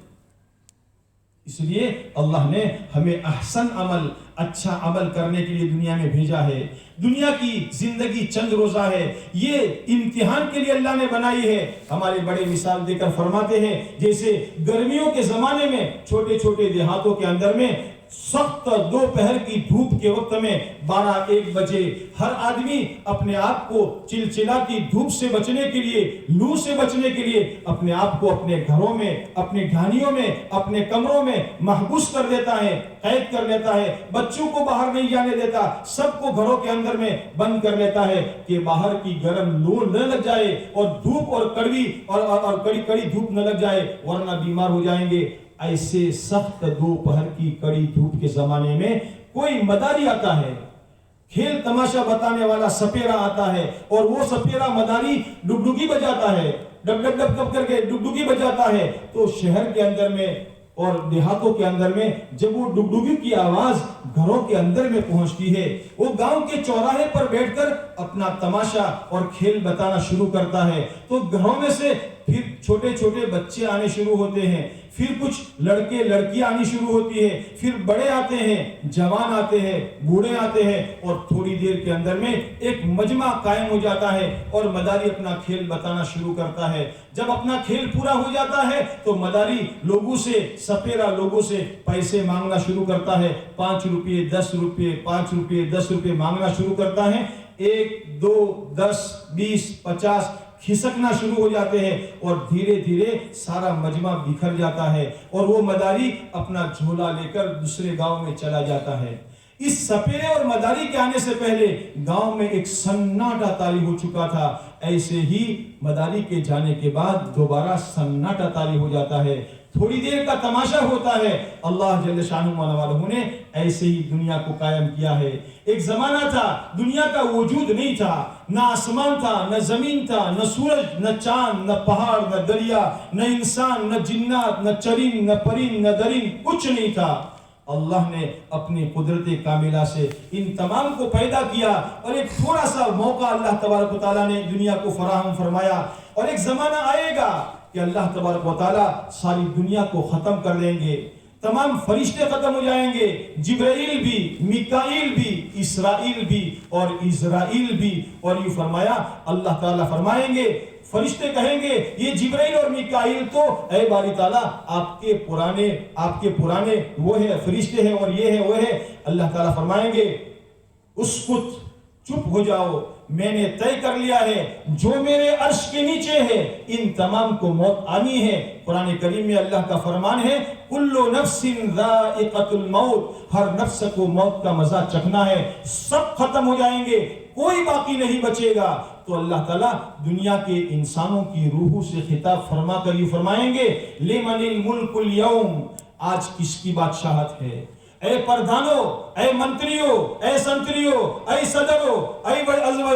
A: اس لیے اللہ نے ہمیں احسن عمل, اچھا عمل کرنے کے لیے دنیا میں بھیجا ہے. دنیا کی زندگی چند روزہ ہے, یہ امتحان کے لیے اللہ نے بنائی ہے. ہمارے بڑے مثال دے کر فرماتے ہیں جیسے گرمیوں کے زمانے میں چھوٹے چھوٹے دیہاتوں کے اندر میں سخت دوپہر کی دھوپ کے وقت میں 12-1 بجے ہر آدمی اپنے آپ کو چلچلاتی دھوپ سے بچنے کے لیے، لو سے بچنے کے لیے اپنے آپ کو اپنے گھروں میں، اپنے گھانیوں میں، اپنے کمروں میں محبوس کر دیتا ہے، قید کر لیتا ہے، بچوں کو باہر نہیں جانے دیتا، سب کو گھروں کے اندر میں بند کر لیتا ہے کہ باہر کی گرم لو نہ لگ جائے اور دھوپ اور کڑوی اور کڑی دھوپ نہ لگ جائے ورنہ بیمار ہو جائیں گے۔ ایسے سخت دوپہر کی کڑی دھوپ کے زمانے میں کوئی مداری آتا ہے، کھیل تماشا بتانے والا سپیرا آتا ہے اور وہ سپیرا مداری ڈگڈگی بجاتا ہے، ڈب ڈب ڈب ڈب کر کے ڈگڈگی بجاتا ہے، تو شہر کے اندر میں اور دیہاتوں کے اندر میں جب وہ ڈگڈگی کی آواز گھروں کے اندر میں پہنچتی ہے، وہ گاؤں کے چوراہے پر بیٹھ کر اپنا تماشا اور کھیل بتانا شروع کرتا ہے، تو گھروں میں سے پھر چھوٹے چھوٹے بچے آنے شروع ہوتے ہیں، پھر کچھ لڑکے لڑکیاں آنی شروع ہوتی ہے، پھر بڑے آتے ہیں، جوان آتے ہیں، بوڑھے آتے ہیں، اور تھوڑی دیر کے اندر میں ایک مجمع قائم ہو جاتا ہے اور مداری اپنا کھیل بتانا شروع کرتا ہے۔ جب اپنا کھیل پورا ہو جاتا ہے تو مداری لوگوں سے، سپیرا لوگوں سے پیسے مانگنا شروع کرتا ہے، 5 روپے 10 روپے 5 روپے 10 روپے مانگنا شروع کرتا ہے، 1 2 10 20 50 کھسکنا شروع ہو جاتے ہیں اور دھیرے دھیرے سارا مجمع بکھر جاتا ہے اور وہ مداری اپنا جھولا لے کر دوسرے گاؤں میں چلا جاتا ہے۔ اس سپیرے اور مداری کے آنے سے پہلے گاؤں میں ایک سناٹا طاری ہو چکا تھا، ایسے ہی مداری کے جانے کے بعد دوبارہ سناٹا طاری ہو جاتا ہے، تھوڑی دیر کا تماشا ہوتا ہے۔ اللہ جل شانہ نے ایسے ہی دنیا کو قائم کیا ہے۔ ایک زمانہ تھا دنیا کا وجود نہیں تھا، نہ آسمان تھا، نہ زمین تھا، نہ سورج، نہ چاند، نہ پہاڑ، نہ دریا، نہ انسان، نہ جنات، نہ چرند، نہ پرند، نہ درند، کچھ نہیں تھا۔ اللہ نے اپنی قدرت کاملہ سے ان تمام کو پیدا کیا اور ایک تھوڑا سا موقع اللہ تبارک و تعالیٰ نے دنیا کو فراہم فرمایا، اور ایک زمانہ آئے گا کہ اللہ تبارک و تعالیٰ ساری دنیا کو ختم کر دیں گے، تمام فرشتے ختم ہو جائیں گے، جبرائیل بھی، میکائیل بھی، اسرائیل بھی اور اسرائیل بھی، اور یہ فرمایا اللہ تعالیٰ فرمائیں گے، فرشتے کہیں گے یہ جبرائیل اور میکائیل تو اے باری تعالیٰ آپ کے پرانے وہ ہے فرشتے ہیں اور یہ ہے وہ ہے۔ اللہ تعالیٰ فرمائیں گے اسکت، چپ ہو جاؤ، میں نے طے کر لیا ہے جو میرے عرش کے نیچے ہے ان تمام کو موت آنی ہے۔ قرآن کریم میں اللہ کا فرمان ہے کل نفس ذائقۃ الموت، ہر نفس کو موت کا مزہ چکھنا ہے، سب ختم ہو جائیں گے، کوئی باقی نہیں بچے گا۔ تو اللہ تعالیٰ دنیا کے انسانوں کی روحوں سے خطاب فرما کر یہ فرمائیں گے لمن الملک اليوم، آج کس کی بادشاہت ہے؟ اے پردھانوں، اے منتریوں، اے سنتریوں، اے صدروں، اے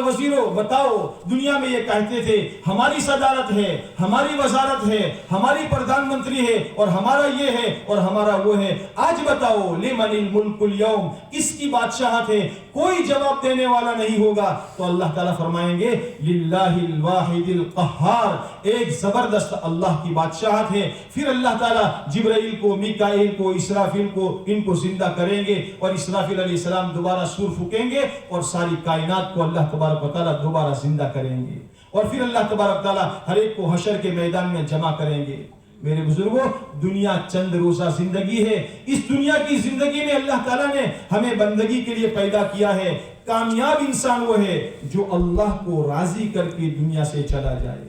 A: وزیروں، بتاؤ دنیا میں یہ کہتے تھے ہماری صدارت ہے، ہماری وزارت ہے، ہماری پردھان منتری ہے اور ہمارا یہ ہے اور ہمارا وہ ہے، آج بتاؤ لمن الملک اليوم، کس کی بادشاہت ہے؟ کوئی جواب دینے والا نہیں ہوگا۔ تو اللہ تعالیٰ فرمائیں گے للہ الواحد القہار، ایک زبردست اللہ کی بادشاہت ہے۔ پھر اللہ تعالیٰ جبرائیل کو، میکائیل کو، اسرافیل کو ان کو زندہ کریں گے اور اسرافیل علیہ السلام دوبارہ سور پھونکیں گے اور ساری کائنات کو اللہ تبارک و تعالیٰ دوبارہ زندہ کریں گے، اور پھر اللہ تبارک و تعالیٰ ہر ایک کو حشر کے میدان میں جمع کریں گے۔ میرے بزرگوں، دنیا چند روزہ زندگی ہے، اس دنیا کی زندگی میں اللہ تعالیٰ نے ہمیں بندگی کے لیے پیدا کیا ہے۔ کامیاب انسان وہ ہے جو اللہ کو راضی کر کے دنیا سے چلا جائے،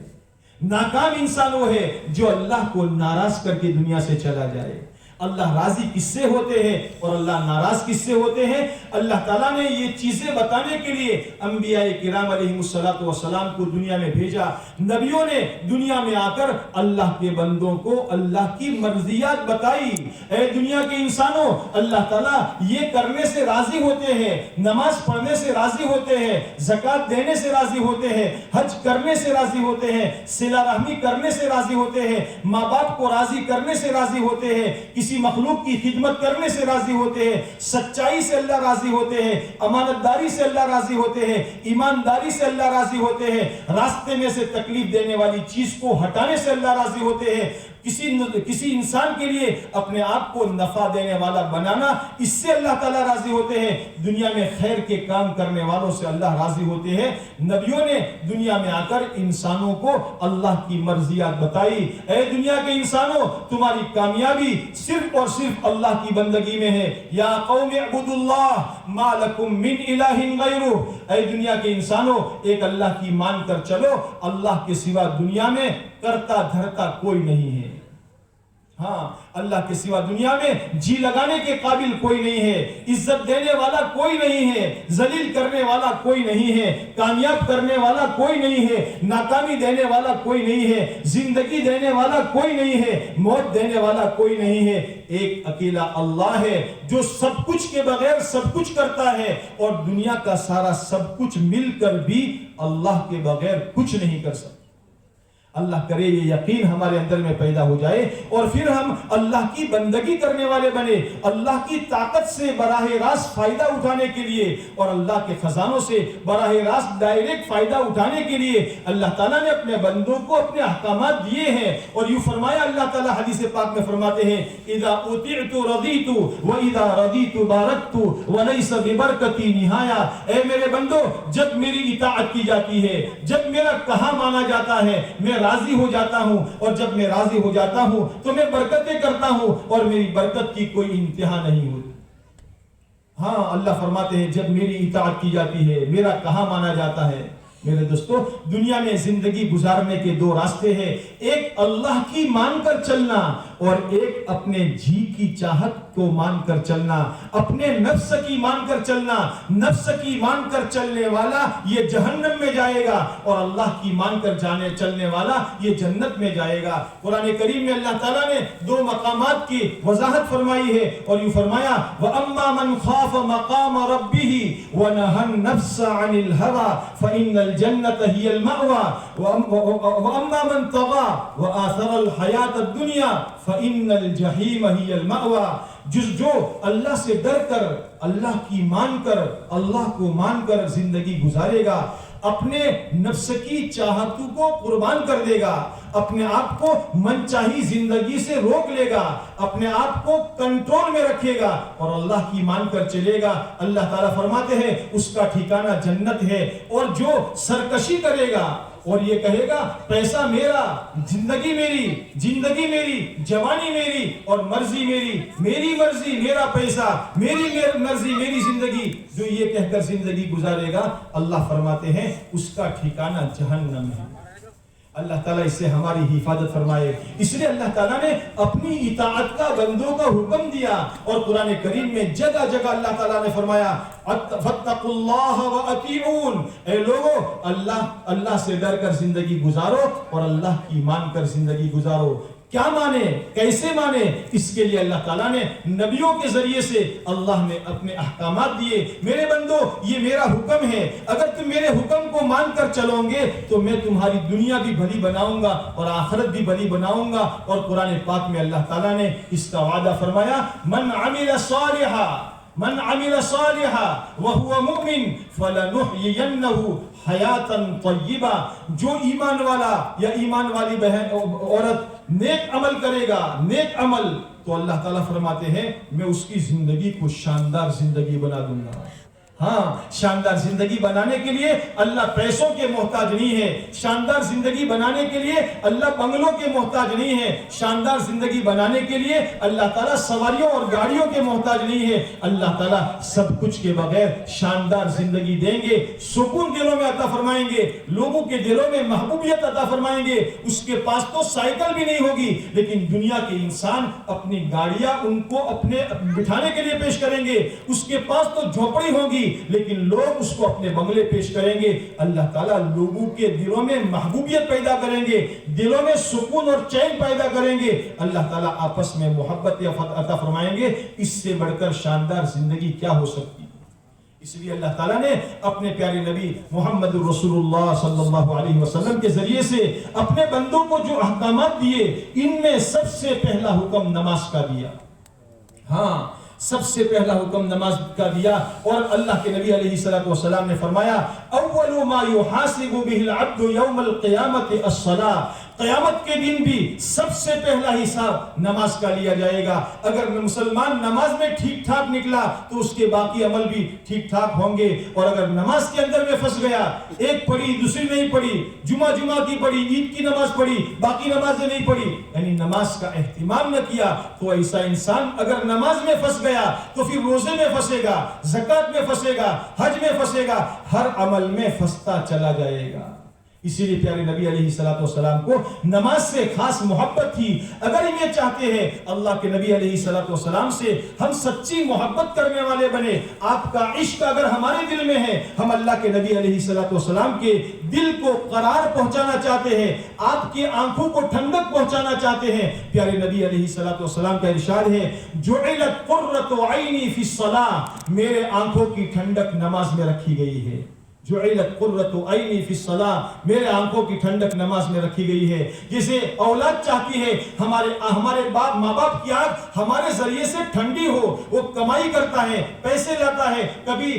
A: ناکام انسان وہ ہے جو اللہ کو ناراض کر کے دنیا سے چلا جائے۔ اللہ راضی کس سے ہوتے ہیں اور اللہ ناراض کس سے ہوتے ہیں؟ اللہ تعالیٰ نے یہ چیزیں بتانے کے لیے انبیاء کرام علیہ السلام کو دنیا میں بھیجا۔ نبیوں نے دنیا میں آ کر اللہ کے بندوں کو اللہ کی مرضیات بتائی۔ اے دنیا کے انسانوں، اللہ تعالیٰ یہ کرنے سے راضی ہوتے ہیں، نماز پڑھنے سے راضی ہوتے ہیں، زکوٰۃ دینے سے راضی ہوتے ہیں، حج کرنے سے راضی ہوتے ہیں، صلہ رحمی کرنے سے راضی ہوتے ہیں، ماں باپ کو راضی کرنے سے راضی ہوتے ہیں، کسی مخلوق کی خدمت کرنے سے راضی ہوتے ہیں، سچائی سے اللہ راضی ہوتے ہیں، امانت داری سے اللہ راضی ہوتے ہیں، ایمانداری سے اللہ راضی ہوتے ہیں، راستے میں سے تکلیف دینے والی چیز کو ہٹانے سے اللہ راضی ہوتے ہیں، کسی انسان کے لیے اپنے آپ کو نفع دینے والا بنانا، اس سے اللہ تعالیٰ راضی ہوتے ہیں۔ دنیا میں خیر کے کام کرنے والوں سے اللہ راضی ہوتے ہیں۔ نبیوں نے دنیا میں آ کر انسانوں کو اللہ کی مرضیات بتائی۔ اے دنیا کے انسانوں، تمہاری کامیابی صرف اور صرف اللہ کی بندگی میں ہے۔ یا قوم اعبدوا اللہ ما لکم من الہ غیرہ، اے دنیا کے انسانوں، ایک اللہ کی مان کر چلو، اللہ کے سوا دنیا میں کرتا دھرتا کوئی نہیں ہے۔ ہاں، اللہ کے سوا دنیا میں جی لگانے کے قابل کوئی نہیں ہے، عزت دینے والا کوئی نہیں ہے، ذلیل کرنے والا کوئی نہیں ہے، کامیاب کرنے والا کوئی نہیں ہے، ناکامی دینے والا کوئی نہیں ہے، زندگی دینے والا کوئی نہیں ہے، موت دینے والا کوئی نہیں ہے۔ ایک اکیلا اللہ ہے جو سب کچھ کے بغیر سب کچھ کرتا ہے، اور دنیا کا سارا سب کچھ مل کر بھی اللہ کے بغیر کچھ نہیں کر سکتا۔ اللہ کرے یہ یقین ہمارے اندر میں پیدا ہو جائے، اور پھر ہم اللہ کی بندگی کرنے والے بنے، اللہ کی طاقت سے براہ راست فائدہ اٹھانے کے لیے، اور اللہ کے خزانوں سے براہ راست ڈائریکٹ فائدہ اٹھانے کے لیے اللہ تعالیٰ نے اپنے بندوں کو اپنے احکامات دیے ہیں۔ اور یوں فرمایا اللہ تعالیٰ حدیث پاک میں فرماتے ہیں، اذا اطعت رضیت واذا رضیت بارکت وليس ببرکتی نہایا، اے میرے بندو، جب میری اطاعت کی جاتی ہے، جب میرا کہا مانا جاتا ہے، میں راضی ہو جاتا ہوں، اور جب میں راضی ہو جاتا ہوں تو میں برکتیں کرتا ہوں، اور میری برکت کی کوئی انتہا نہیں ہوتی۔ ہاں، اللہ فرماتے ہیں جب میری اطاعت کی جاتی ہے، میرا کہا مانا جاتا ہے۔ میرے دوستو، دنیا میں زندگی گزارنے کے دو راستے ہیں، ایک اللہ کی مان کر چلنا، اور ایک اپنے جی کی چاہت کو مان کر چلنا، اپنے نفس کی مان کر چلنا۔ نفس کی مان کر چلنے والا یہ جہنم میں جائے گا، اور اللہ کی مان کر چلنے والا یہ جنت میں جائے گا۔ قرآن کریم میں اللہ تعالیٰ نے دو مقامات کی وضاحت فرمائی ہے، اور یوں فرمایا وَأَمَّا مَنْ خَافَ مَقَامَ رَبِّهِ وَنَهَى النَّفْسَ عَنِ الْهَوَى فَإِنَّ الْجَنَّةَ هِيَ الْمَأْوَى وَأَمَّا مَنْ طَغَى وَآثَرَ الْحَيَاةَ الدُّنْيَا فَإِنَّ الْجَحِيمَ هِيَ الْمَأْوَى۔ جو اللہ سے ڈر کر، اللہ کی مان کر، اللہ کو مان کر زندگی گزارے گا، اپنے نفس کی چاہتوں کو قربان کر دے گا، اپنے آپ کو من چاہی زندگی سے روک لے گا، اپنے آپ کو کنٹرول میں رکھے گا، اور اللہ کی مان کر چلے گا، اللہ تعالیٰ فرماتے ہیں اس کا ٹھکانہ جنت ہے۔ اور جو سرکشی کرے گا اور یہ کہے گا پیسہ میرا، زندگی میری، جوانی میری، اور مرضی میری مرضی، میرا پیسہ، میری مرضی، میری زندگی، جو یہ کہہ کر زندگی گزارے گا، اللہ فرماتے ہیں اس کا ٹھکانہ جہنم ہے۔ اللہ تعالیٰ اس سے ہماری حفاظت فرمائے۔ اس لیے اللہ تعالیٰ نے اپنی اطاعت کا بندوں کا حکم دیا، اور قرآن کریم میں جگہ جگہ اللہ تعالیٰ نے فرمایا فَاتَّقُوا اللَّهَ وَأَطِيعُونِ، اے لوگو اللہ سے ڈر کر زندگی گزارو، اور اللہ کی مان کر زندگی گزارو۔ کیا مانے، کیسے مانے، اس کے لیے اللہ تعالیٰ نے نبیوں کے ذریعے سے اللہ نے اپنے احکامات دیے۔ میرے بندو، یہ میرا حکم ہے، اگر تم میرے حکم کو مان کر چلو گے تو میں تمہاری دنیا بھی بھلی بناؤں گا اور آخرت بھی بھلی بناؤں گا۔ اور قرآن پاک میں اللہ تعالیٰ نے اس کا وعدہ فرمایا من عمل صالحا وهو مؤمن فلنحيينه حیاة طیبہ، جو ایمان والا یا ایمان والی بہن عورت نیک عمل کرے گا، نیک عمل، تو اللہ تعالیٰ فرماتے ہیں میں اس کی زندگی کو شاندار زندگی بنا دوں گا۔ ہاں، شاندار زندگی بنانے کے لیے اللہ پیسوں کے محتاج نہیں ہے، شاندار زندگی بنانے کے لیے اللہ بنگلوں کے محتاج نہیں ہے، شاندار زندگی بنانے کے لیے اللہ تعالیٰ سواریوں اور گاڑیوں کے محتاج نہیں ہے۔ اللہ تعالیٰ سب کچھ کے بغیر شاندار زندگی دیں گے، سکون دلوں میں عطا فرمائیں گے، لوگوں کے دلوں میں محبوبیت عطا فرمائیں گے۔ اس کے پاس تو سائیکل بھی نہیں ہوگی، لیکن دنیا کے انسان اپنی گاڑیاں ان کو اپنے بٹھانے کے لیے پیش کریں گے۔ اس کے پاس تو جھوپڑی ہوگی، لیکن لوگ اس کو اپنے بنگلے پیش کریں گے۔ اللہ تعالیٰ لوگوں کے دلوں میں محبوبیت پیدا کریں گے، دلوں میں سکون اور چین پیدا کریں گے۔ اللہ تعالیٰ آپس میں محبت عطا فرمائیں گے۔ اس سے بڑھ کر شاندار زندگی کیا ہو سکتی ہے؟ اس لیے اللہ تعالیٰ نے اپنے پیارے نبی محمد رسول اللہ صلی اللہ علیہ وسلم کے ذریعے سے اپنے بندوں کو جو احکامات دیے، ان میں سب سے پہلا حکم نماز کا دیا۔ ہاں، سب سے پہلا حکم نماز کا دیا، اور اللہ کے نبی علیہ السلام نے فرمایا اول ما يحاسب به العبد يوم القيامة الصلاة، قیامت کے دن بھی سب سے پہلا حساب نماز کا لیا جائے گا. اگر مسلمان نماز میں ٹھیک ٹھاک نکلا تو اس کے باقی عمل بھی ٹھیک ٹھاک ہوں گے. اور اگر نماز کے اندر میں پھنس گیا, ایک پڑھی دوسری نہیں پڑھی, جمعہ کی پڑھی, عید کی نماز پڑھی, باقی نمازیں نہیں پڑھی, یعنی نماز کا اہتمام نہ کیا, تو ایسا انسان اگر نماز میں پھنس گیا تو پھر روزے میں پھنسے گا, زکات میں پھنسے گا, حج میں پھنسے گا, ہر عمل میں پھنستا چلا جائے گا. اسی لیے پیارے نبی علیہ السلام کو نماز سے خاص محبت تھی. اگر ہم یہ چاہتے ہیں اللہ کے نبی علیہ السلام سے ہم سچی محبت کرنے والے بنے, آپ کا عشق اگر ہمارے دل میں ہے, ہم اللہ کے نبی علیہ السلام کے دل کو قرار پہنچانا چاہتے ہیں, آپ کی آنکھوں کو ٹھنڈک پہنچانا چاہتے ہیں. پیارے نبی علیہ السلام کا ارشاد ہے, جعلت قرۃ عینی فی الصلاۃ, میرے آنکھوں کی ٹھنڈک نماز میں رکھی گئی ہے. جعلت قرۃ عینی فی الصلاۃ, میرے آنکھوں کی ٹھنڈک نماز میں رکھی گئی ہے. جسے اولاد چاہتی ہے ہمارے ماں باپ کی آنکھ ہمارے ذریعے سے ٹھنڈی ہو, وہ کمائی کرتا ہے, پیسے لاتا ہے, کبھی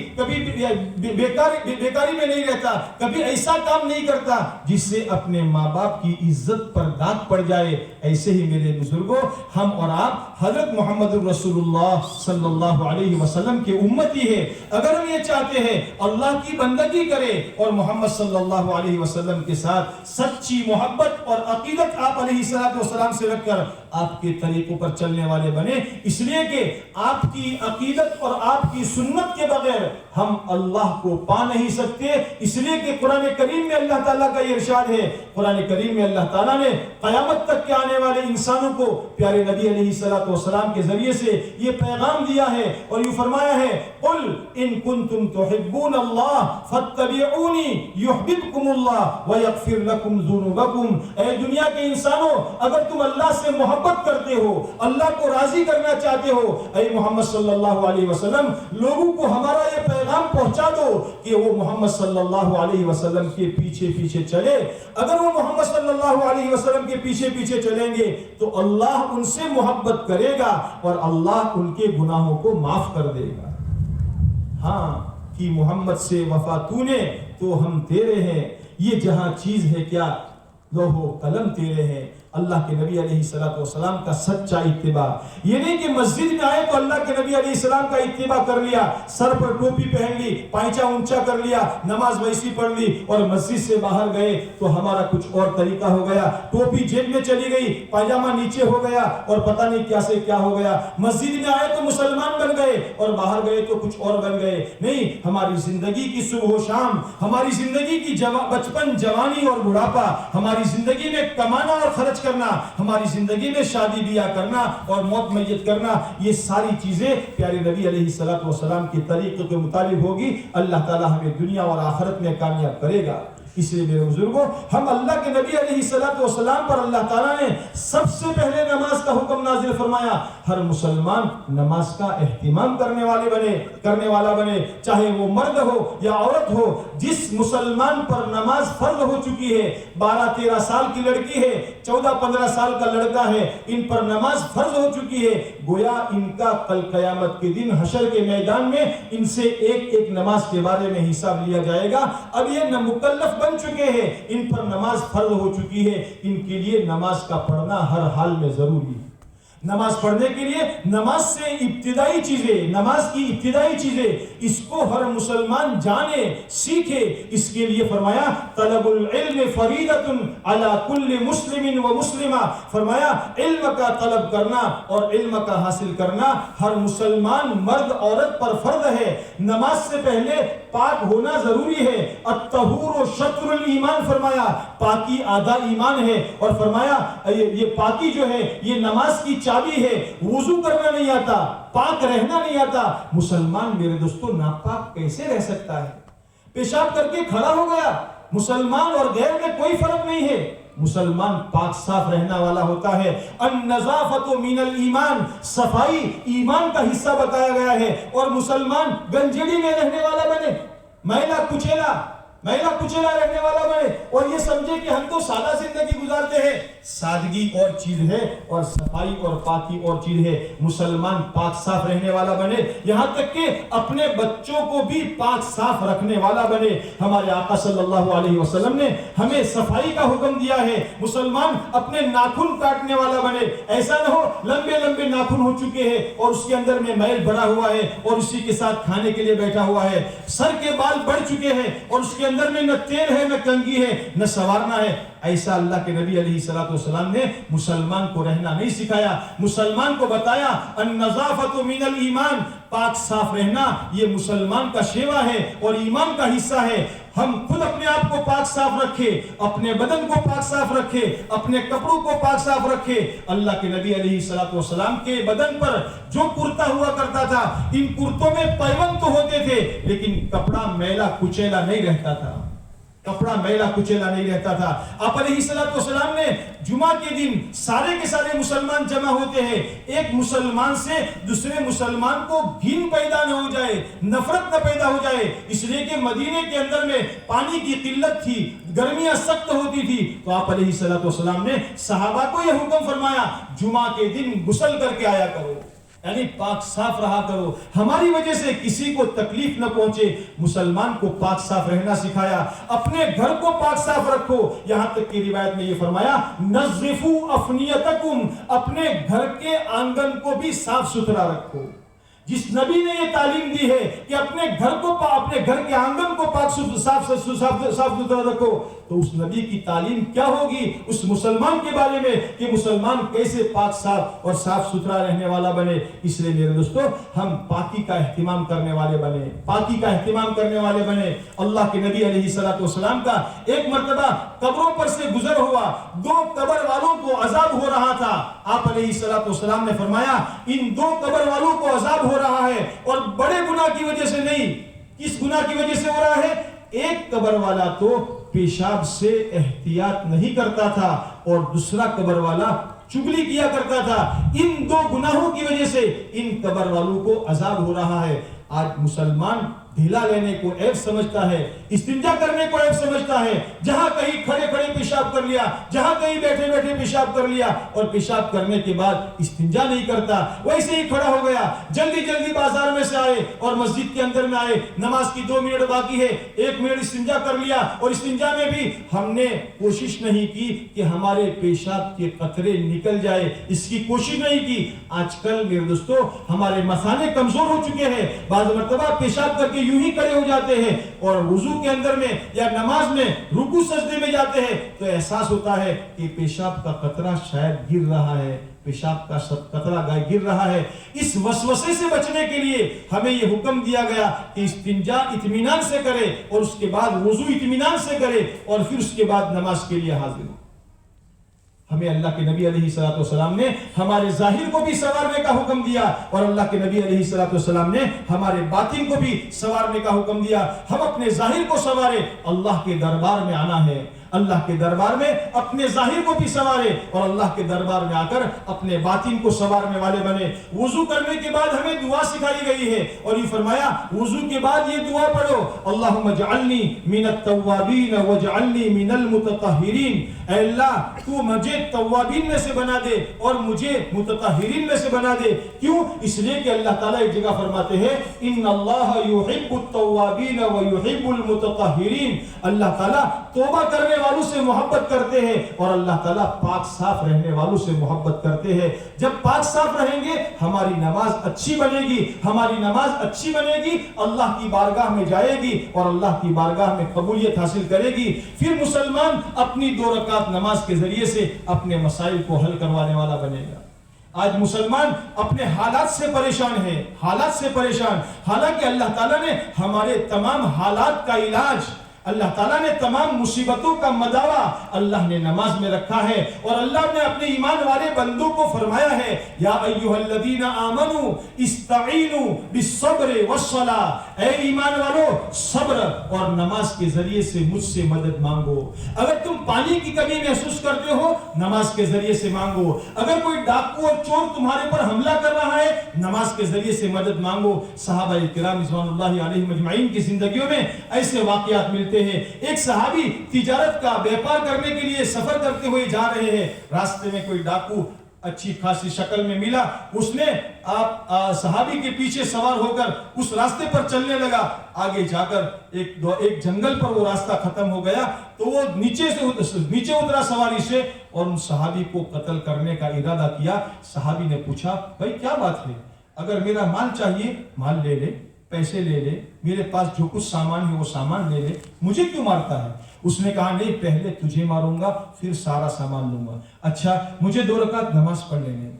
A: بیکاری میں نہیں رہتا, کبھی ایسا کام نہیں کرتا جس سے اپنے ماں باپ کی عزت پر داغ پڑ جائے. ایسے ہی میرے بزرگوں, ہم اور آپ حضرت محمد رسول اللہ صلی اللہ علیہ وسلم کے امتی ہے. اگر ہم یہ چاہتے ہیں اللہ کی بندگی کرے اور محمد صلی اللہ علیہ وسلم کے ساتھ سچی محبت اور عقیدت آپ علیہ السلام سے رکھ کر آپ کے طریقوں پر چلنے والے بنے, اس لیے کہ آپ کی عقیدت اور آپ کی سنت کے بغیر ہم اللہ کو پا نہیں سکتے. اس لیے کہ قرآن کریم میں اللہ تعالیٰ کا یہ ارشاد ہے, قرآن کریم میں اللہ تعالیٰ نے قیامت تک کے آنے والے انسانوں کو پیارے نبی علیہ السلام کے ذریعے سے یہ پیغام دیا ہے اور یہ فرمایا ہے, قل ان کنتم تحبون اللہ فاتبعونی یحببکم اللہ ویغفر لکم ذنوبکم. اے دنیا کے انسانوں, اگر تم اللہ سے محبت کرتے ہو, اللہ کو راضی کرنا چاہتے ہو, اے محمد صلی اللہ علیہ وسلم لوگوں کو ہمارا یہ پیغام پہنچا دو کہ وہ محمد صلی اللہ علیہ وسلم کے پیچھے پیچھے چلے. اگر وہ محمد صلی اللہ علیہ وسلم کے پیچھے پیچھے چلیں گے تو اللہ ان سے محبت کرے گا اور اللہ ان کے گناہوں کو معاف کر دے گا. ہاں کہ محمد سے وفا تو نے تو ہم تیرے ہیں, یہ جہاں چیز ہے کیا لوح و قلم تیرے ہیں. اللہ کے نبی علیہ السلام کا سچا اتباع, یہ نہیں کہ مسجد میں آئے تو اللہ کے نبی علیہ السلام کا اتباع کر لیا, سر پر ٹوپی پہن لی, پائچہ اونچا کر لیا, نماز ویسی پڑھ لی اور مسجد سے باہر گئے تو ہمارا کچھ اور طریقہ ہو گیا, ٹوپی جیب میں چلی گئی, پاجامہ نیچے ہو گیا اور پتہ نہیں کیا سے کیا ہو گیا. مسجد میں آئے تو مسلمان بن گئے اور باہر گئے تو کچھ اور بن گئے. نہیں, ہماری زندگی کی صبح و شام, ہماری زندگی کی بچپن, جوانی اور بڑھاپا, ہماری زندگی میں کمانا اور خرچ کرنا, ہماری زندگی میں شادی بیاہ کرنا اور موت میت کرنا, یہ ساری چیزیں پیارے نبی علیہ السلام کے طریقے کے مطابق ہوگی. اللہ تعالی ہمیں دنیا اور آخرت میں کامیاب کرے گا. اس لیے میرے بزرگوں, ہم اللہ کے نبی علیہ السلام پر اللہ تعالیٰ نے سب سے پہلے نماز کا حکم نازل فرمایا. ہر مسلمان نماز کا اہتمام کرنے والا بنے, چاہے وہ مرد ہو یا عورت ہو. جس مسلمان پر نماز فرض ہو چکی ہے, 12-13 سال کی لڑکی ہے, 14-15 سال کا لڑکا ہے, ان پر نماز فرض ہو چکی ہے, گویا ان کا کل قیامت کے دن حشر کے میدان میں ان سے ایک ایک نماز کے بارے میں حساب لیا جائے گا. اب یہ مکلف بن چکے ہیں, ان پر نماز فرض ہو چکی ہے, ان کے لیے نماز کا پڑھنا ہر حال میں ضروری ہے. نماز پڑھنے کے لیے نماز کی ابتدائی چیزیں اس کو ہر مسلمان جانے, سیکھے. اس کے لیے فرمایا طلب العلم فریضۃ علی کل مسلم و مسلمہ, فرمایا علم کا طلب کرنا اور علم کا حاصل کرنا ہر مسلمان مرد عورت پر فرض ہے. نماز سے پہلے پاک ہونا ضروری ہے. الطہور شطر الایمان, فرمایا پاکی آدھا ایمان ہے. اور فرمایا یہ پاکی جو ہے یہ نماز کی چابی ہے. وضو کرنا نہیں آتا, پاک رہنا نہیں آتا. مسلمان میرے دوستو ناپاک کیسے رہ سکتا ہے؟ پیشاب کر کے کھڑا ہو گیا. مسلمان اور غیر میں کوئی فرق نہیں ہے. مسلمان پاک صاف رہنا والا ہوتا ہے. النظافت من الایمان, صفائی ایمان کا حصہ بتایا گیا ہے. اور مسلمان گنجڑی میں رہنے والا بنے, میلا کچیلا, میلا کچیلا رہنے والا بنے اور یہ سمجھے کہ ہم تو سادہ زندگی گزارتے ہیں. سادگی اور چیز ہے اور صفائی اور پاکی اور چیز ہے. مسلمان پاک صاف رہنے والا بنے, یہاں تک کہ اپنے بچوں کو بھی پاک صاف رکھنے والا بنے. ہمارے آقا صلی اللہ علیہ وسلم نے ہمیں صفائی کا حکم دیا ہے. مسلمان اپنے ناخن کاٹنے والا بنے. ایسا نہ ہو لمبے لمبے ناخن ہو چکے ہیں اور اس کے اندر میں میل بھرا ہوا ہے اور اسی کے ساتھ کھانے کے لیے بیٹھا ہوا ہے. سر کے بال بڑھ چکے ہیں اور اس کے اندر میں نہ تیل ہے, نہ کنگھی ہے, نہ سنوارنا ہے. ایسا اللہ کے نبی علیہ الصلوۃ والسلام نے مسلمان کو رہنا نہیں سکھایا. مسلمان کو بتایا النظافۃ من الایمان, پاک صاف رہنا یہ مسلمان کا شیوا ہے اور ایمان کا حصہ ہے. ہم خود اپنے آپ کو پاک صاف رکھے, اپنے بدن کو پاک صاف رکھے, اپنے کپڑوں کو پاک صاف رکھے. اللہ کے نبی علیہ الصلوۃ والسلام کے بدن پر جو کرتا ہوا کرتا تھا, ان کرتوں میں پیوند تو ہوتے تھے لیکن کپڑا میلا کچیلا نہیں رہتا تھا. کپڑا میلا کچیلا نہیں رہتا تھا. آپ علیہ الصلوۃ والسلام نے جمعہ کے دن سارے کے سارے مسلمان جمع ہوتے ہیں. ایک مسلمان سے دوسرے مسلمان کو گھن پیدا نہ ہو جائے, نفرت نہ پیدا ہو جائے, اس لیے کہ مدینے کے اندر میں پانی کی قلت تھی, گرمیاں سخت ہوتی تھی. تو آپ علیہ الصلوۃ والسلام نے صحابہ کو یہ حکم فرمایا جمعہ کے دن غسل کر کے آیا کرو, یعنی پاک صاف رہا کرو. ہماری وجہ سے کسی کو تکلیف نہ پہنچے. مسلمان کو پاک صاف رہنا سکھایا. اپنے گھر کو پاک صاف رکھو. یہاں تک کہ روایت میں یہ فرمایا نظفوا افنیتکم, اپنے گھر کے آنگن کو بھی صاف ستھرا رکھو. جس نبی نے یہ تعلیم دی ہے کہ اپنے گھر کو, اپنے گھر کے آنگن کو پاک صاف ستھرا رکھو, تو اس نبی کی تعلیم کیا ہوگی اس مسلمان کے بارے میں کہ مسلمان کیسے پاک صاف اور صاف ستھرا رہنے والا بنے. اس لیے میرے دوستو ہم پاکی کا اہتمام کرنے والے بنے, پاکی کا اہتمام کرنے والے بنے. اللہ کے نبی علیہ الصلوۃ والسلام کا ایک مرتبہ قبروں پر سے گزر ہوا, 2 قبر والوں کو عذاب ہو رہا تھا. آپ علیہ الصلوۃ والسلام نے فرمایا ان 2 قبر والوں کو عذاب ہو رہا ہے اور بڑے گناہ کی وجہ سے نہیں. کس گناہ کی وجہ سے ہو رہا ہے؟ ایک قبر والا تو پیشاب سے احتیاط نہیں کرتا تھا اور دوسرا قبر والا چگلی کیا کرتا تھا. ان 2 گناہوں کی وجہ سے ان قبر والوں کو عذاب ہو رہا ہے. آج مسلمان ڈھیلا لینے کو عیب سمجھتا ہے, استنجا کرنے کو عیب سمجھتا ہے. جہاں کہیں کھڑے کھڑے پیشاب کر لیا, جہاں کہیں بیٹھے بیٹھے پیشاب کر لیا اور پیشاب کرنے کے بعد استنجا نہیں کرتا, ویسے ہی کھڑا ہو گیا. جلدی جلدی بازار میں سے آئے اور مسجد کے اندر میں آئے, نماز کی 2 منٹ باقی ہے, 1 منٹ استنجا کر لیا اور استنجا میں بھی ہم نے کوشش نہیں کی کہ ہمارے پیشاب کے قطرے نکل جائے, اس کی کوشش نہیں کی. آج کل میرے دوستو ہمارے مثانے کمزور ہو چکے ہیں. بعض مرتبہ پیشاب کر کے یوں ہی کھڑے ہو جاتے ہیں اور وضو کے اندر میں یا نماز میں رکوع سجدے میں جاتے ہیں تو احساس ہوتا ہے کہ پیشاب کا قطرہ شاید گر رہا ہے, پیشاب کا قطرہ گر رہا ہے. اس وسوسے سے بچنے کے لیے ہمیں یہ حکم دیا گیا کہ استنجا اطمینان سے کرے اور اس کے بعد وضو اطمینان سے کرے اور پھر اس کے بعد نماز کے لیے حاضر ہو. ہمیں اللہ کے نبی علیہ الصلوۃ والسلام نے ہمارے ظاہر کو بھی سنوارنے کا حکم دیا اور اللہ کے نبی علیہ الصلوۃ والسلام نے ہمارے باطن کو بھی سنوارنے کا حکم دیا. ہم اپنے ظاہر کو سنوارے, اللہ کے دربار میں آنا ہے, اللہ کے دربار میں اپنے ظاہر کو بھی سنوارے اور اللہ کے دربار میں آ کر اپنے باطن کو سنوارنے والے بنے. وضو کرنے کے بعد ہمیں دعا سکھائی گئی ہے اور یہ فرمایا وضو کے بعد یہ دعا پڑھو اللہم اجعلنی من التوابین واجعلنی من المتطہرین. اے اللہ تو مجھے توابین میں سے بنا دے اور مجھے متطہرین میں سے بنا دے. کیوں؟ اس لیے کہ اللہ تعالیٰ ایک جگہ فرماتے ہیں ان اللہ یحب التوابین ویحب المتطہرین. اللہ تعالیٰ توبہ کرنے والوں سے محبت کرتے ہیں اور اللہ تعالیٰ پاک صاف رہنے والوں سے محبت کرتے ہیں. جب پاک صاف رہیں گے ہماری نماز اچھی بنے گی, ہماری نماز اچھی بنے گی, اللہ کی بارگاہ میں جائے گی اور اللہ کی بارگاہ میں قبولیت حاصل کرے گی. پھر مسلمان اپنی 2 رکعت نماز کے ذریعے سے اپنے مسائل کو حل کروانے والا بنے گا. آج مسلمان اپنے حالات سے پریشان ہے, حالات سے پریشان, حالانکہ اللہ تعالیٰ نے ہمارے تمام حالات کا علاج, اللہ تعالیٰ نے تمام مصیبتوں کا مداوا اللہ نے نماز میں رکھا ہے اور اللہ نے اپنے ایمان والے بندوں کو فرمایا ہے یا ایھا الذین آمنوا استعینوا بالصبر والصلاۃ. اے ایمان والو صبر اور نماز کے ذریعے سے مجھ سے مدد مانگو. اگر تم پانی کی کمی محسوس کرتے ہو نماز کے ذریعے سے مانگو. اگر کوئی ڈاکو اور چور تمہارے پر حملہ کر رہا ہے نماز کے ذریعے سے مدد مانگو. صحابہ کرام رضوان اللہ علیہم اجمعین کی زندگیوں میں ایسے واقعات ملتے ہیں. ایک صحابی تجارت کا بیپار کرنے کے لیے سفر کرتے ہوئے جا رہے ہیں. راستے میں کوئی ڈاکو اچھی خاصی شکل میں ملا. اس نے صحابی کے پیچھے سوار ہو کر اس راستے پر چلنے لگا. آگے جا کر ایک جنگل پر وہ راستہ ختم ہو گیا تو وہ نیچے اترا سواری سے اور ان صحابی کو قتل کرنے کا ارادہ کیا. صحابی نے پوچھا بھائی کیا بات ہے؟ اگر میرا مال چاہیے مال لے لے, پیسے لے لے, میرے پاس جو کچھ سامان ہے وہ سامان لے لے, مجھے کیوں مارتا ہے؟ اس نے کہا نہیں, پہلے تجھے ماروں گا پھر سارا سامان لوں گا. اچھا مجھے 2 رکعت نماز پڑھ لینے دیں.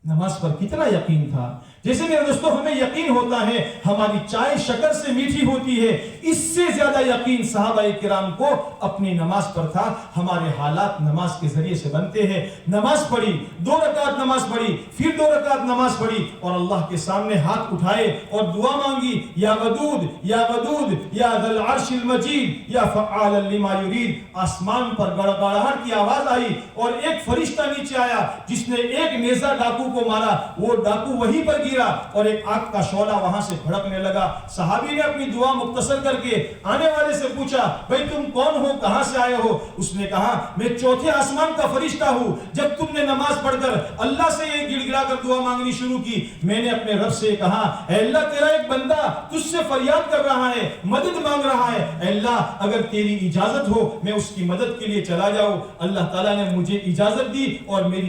A: نماز پر کتنا یقین تھا. جیسے میرے دوستو ہمیں یقین ہوتا ہے ہماری چائے شکر سے میٹھی ہوتی ہے, اس سے زیادہ یقین صحابہ کرام کو اپنی نماز پر تھا. ہمارے حالات نماز کے ذریعے سے بنتے ہیں. نماز پڑھی, 2 رکعت نماز پڑھی, پھر 2 رکعت نماز پڑھی اور اللہ کے سامنے ہاتھ اٹھائے اور دعا مانگی, یا ودود یا ودود یا ذل عرش المجید یا فعال لما یرید. آسمان پر گڑگڑاہٹ کی آواز آئی اور ایک فرشتہ نیچے آیا جس نے ایک نیزہ ڈاکو کو مارا. وہ ڈاکو وہیں پر گرا اور ایک آگ کا شعلہ وہاں سے بھڑکنے لگا. صحابی نے اپنی دعا مختصر کر کے آنے والے سے پوچھا بھئی تم کون ہو, کہاں سے آئے ہو؟ اس نے کہا میں 4تھے آسمان کا فرشتہ ہوں. جب تم نے نماز پڑھ کر اللہ سے یہ گڑ گڑا کر دعا مانگنی شروع کی, میں نے اپنے رب سے کہا اے اللہ تیرا ایک بندہ تجھ سے فریاد کر رہا ہے, مدد مانگ رہا ہے, اے اللہ اگر تیری اجازت ہو میں اس کی مدد کے لیے چلا جاؤں. اللہ تعالیٰ نے مجھے اجازت دی اور میں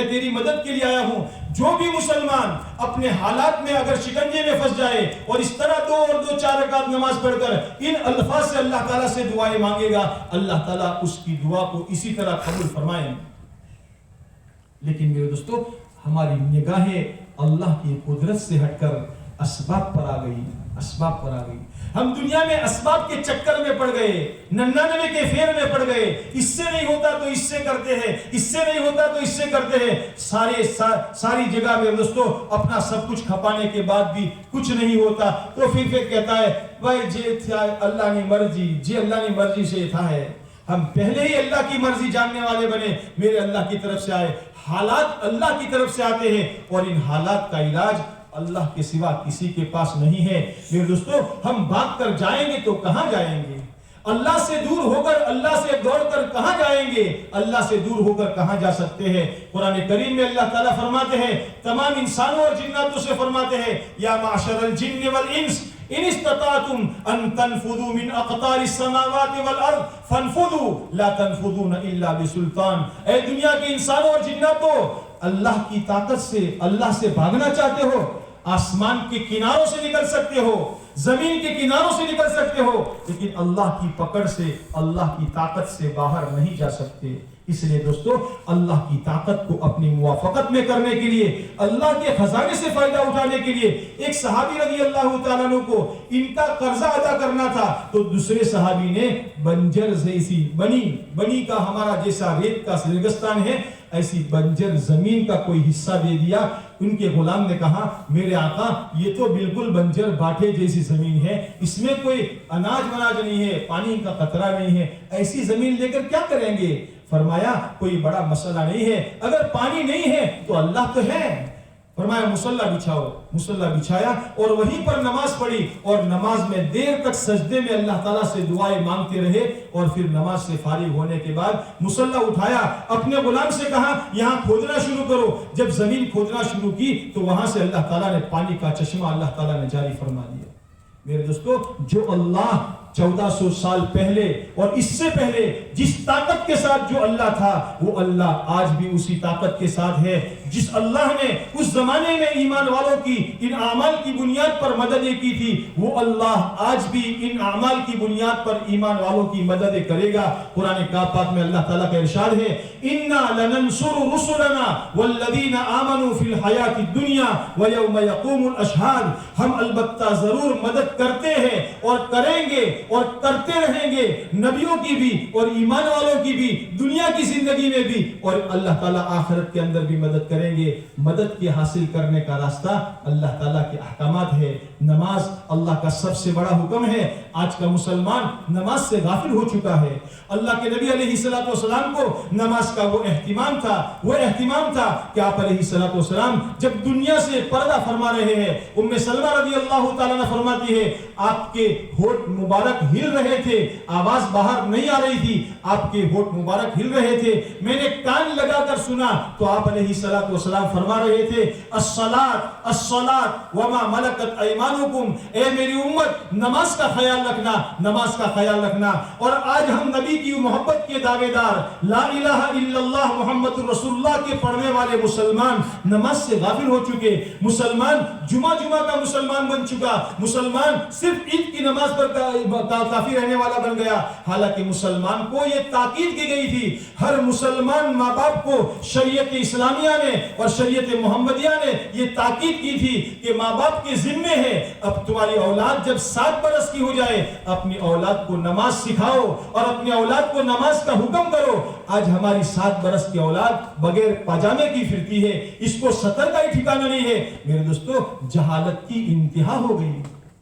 A: تیری مدد کے لیے آیا ہوں. جو بھی مسلمان اپنے حالات میں اگر شکنجے میں پھنس جائے اور اس طرح 2 اور 2 4 رکعت نماز پڑھ کر ان الفاظ سے اللہ تعالیٰ سے دعائیں مانگے گا, اللہ تعالیٰ اس کی دعا کو اسی طرح قبول فرمائیں. لیکن میرے دوستو ہماری نگاہیں اللہ کی قدرت سے ہٹ کر اسباب پر آ گئی. ہم دنیا میں اسباب کے چکر میں پڑ گئے, 99 کے فیر میں پڑ گئے. اس سے نہیں ہوتا تو اس سے کرتے ہیں, اس سے نہیں ہوتا تو اس سے کرتے ہیں. ساری جگہ میں دوستو اپنا سب کچھ کھپانے کے بعد بھی کچھ نہیں ہوتا تو پھر کہتا ہے بھائی جی اللہ نے مرضی, جی اللہ نے مرضی سے تھا ہے. ہم پہلے ہی اللہ کی مرضی جاننے والے بنے, میرے اللہ کی طرف سے آئے. حالات اللہ کی طرف سے آتے ہیں اور ان حالات کا علاج اللہ کے سوا کسی کے پاس نہیں ہے. میرے دوستو ہم بھاگ کر جائیں گے تو کہاں جائیں گے؟ اللہ سے دور ہو کر, اللہ سے دوڑ کر کہاں جائیں گے؟ اللہ سے دور ہو کر کہاں جا سکتے ہیں؟ قرآن کریم میں اللہ تعالیٰ فرماتے ہیں, تمام انسانوں اور جناتوں سے فرماتے ہیں یا معشر الجن والانس ان استطعتم ان تنفذوا من اقطار السماوات والارض فانفذوا لا تنفذون الا بسلطان. اے دنیا کے انسانوں اور جناتوں, اللہ کی طاقت سے اللہ سے بھاگنا چاہتے ہو؟ آسمان کے کناروں سے نکل سکتے ہو, زمین کے کناروں سے نکل سکتے ہو, لیکن اللہ کی پکڑ سے, اللہ کی طاقت سے باہر نہیں جا سکتے. اس لیے دوستو اللہ کی طاقت کو اپنی موافقت میں کرنے کے لیے, اللہ کے خزانے سے فائدہ اٹھانے کے لیے, ایک صحابی رضی اللہ تعالیٰ عنہ کو ان کا قرضہ ادا کرنا تھا تو دوسرے صحابی نے بنجر جیسی بنی کا ہمارا جیسا ریت کا ریگستان ہے ایسی بنجر زمین کا کوئی حصہ دے دیا. ان کے غلام نے کہا میرے آقا یہ تو بالکل بنجر باٹھے جیسی زمین ہے, اس میں کوئی اناج نہیں ہے, پانی کا قطرہ نہیں ہے, ایسی زمین لے کر کیا کریں گے؟ فرمایا کوئی بڑا مسئلہ نہیں ہے, اگر پانی نہیں ہے تو اللہ تو ہے. فرمایا مصلی بچھاؤ. مصلی بچھایا اور وہیں پر نماز پڑھی اور نماز میں دیر تک سجدے میں اللہ تعالیٰ سے دعائیں مانگتے رہے اور پھر نماز سے فارغ ہونے کے بعد مصلی اٹھایا, اپنے غلام سے کہا یہاں کھودنا شروع کرو. جب زمین کھودنا شروع کی تو وہاں سے اللہ تعالیٰ نے پانی کا چشمہ اللہ تعالیٰ نے جاری فرما دیا. میرے دوستو جو اللہ 1400 سال پہلے اور اس سے پہلے جس طاقت کے ساتھ جو اللہ تھا وہ اللہ آج بھی اسی طاقت کے ساتھ ہے. جس اللہ نے اس زمانے میں ایمان والوں کی ان اعمال کی بنیاد پر مددیں کی تھی وہ اللہ آج بھی ان اعمال کی بنیاد پر ایمان والوں کی مددیں کرے گا. قرآن پاک میں اللہ تعالیٰ کا ارشاد ہے اِنَّا لَنَنْصُرُ رُسُلَنَا وَالَّذِينَ آمَنُوا فِي الْحَيَاةِ الدُّنْيَا وَيَوْمَ يَقُومُ الْأَشْهَادُ. ہم البتہ ضرور مدد کرتے ہیں اور کریں گے اور کرتے رہیں گے، نبیوں کی بھی اور ایمان والوں کی بھی، دنیا کی زندگی میں بھی، اور اللہ تعالیٰ آخرت کے اندر بھی مدد کریں گے۔ مدد کی حاصل کرنے کا راستہ اللہ تعالیٰ کے احکامات ہے۔ نماز اللہ کا سب سے بڑا حکم ہے۔ آج کا مسلمان نماز سے غافل ہو چکا ہے۔ اللہ کے نبی علیہ السلام کو نماز کا وہ اہتمام تھا کہ آپ علیہ السلام جب دنیا سے پردہ فرما رہے ہیں، ام سلمہ رضی اللہ تعالیٰ عنہ فرماتی ہے آپ کے ہونٹ مبارک ہل رہے تھے، آواز باہر نہیں آ رہی تھی، آپ کے ہونٹ مبارک ہل رہے تھے، میں نے کان لگا کر سنا تو آپ علیہ السلام فرما رہے تھے الصلاۃ الصلاۃ وما ملکت ایمانکم، اے میری امت نماز کا خیال رکھنا، نماز کا خیال رکھنا۔ اور آج ہم نبی کی محبت کے دعوے دار، لا الہ الا اللہ محمد رسول اللہ کے پڑھنے والے مسلمان نماز سے غافل ہو چکے۔ مسلمان جمعہ کا مسلمان بن چکا، مسلمان صرف عید کی نماز پر کافی رہنے والا بن گیا، حالانکہ مسلمان کو یہ تاکید کی گئی تھی، ہر مسلمان ماں باپ کو شریعت اسلامیہ نے اور شریعت محمدیہ نے یہ تاکید کی تھی کہ ماں باپ کے ذمے ہے اب تمہاری اولاد جب 7 برس کی ہو جائے اپنی اولاد کو نماز سکھاؤ اور اپنی اولاد کو نماز کا حکم کرو۔ آج ہماری 7 برس کی اولاد بغیر پاجامے کی پھرتی ہے، اس کو سطر کا ہی ٹھکانہ نہیں ہے۔ میرے دوستو جہالت کی انتہا ہو گئی،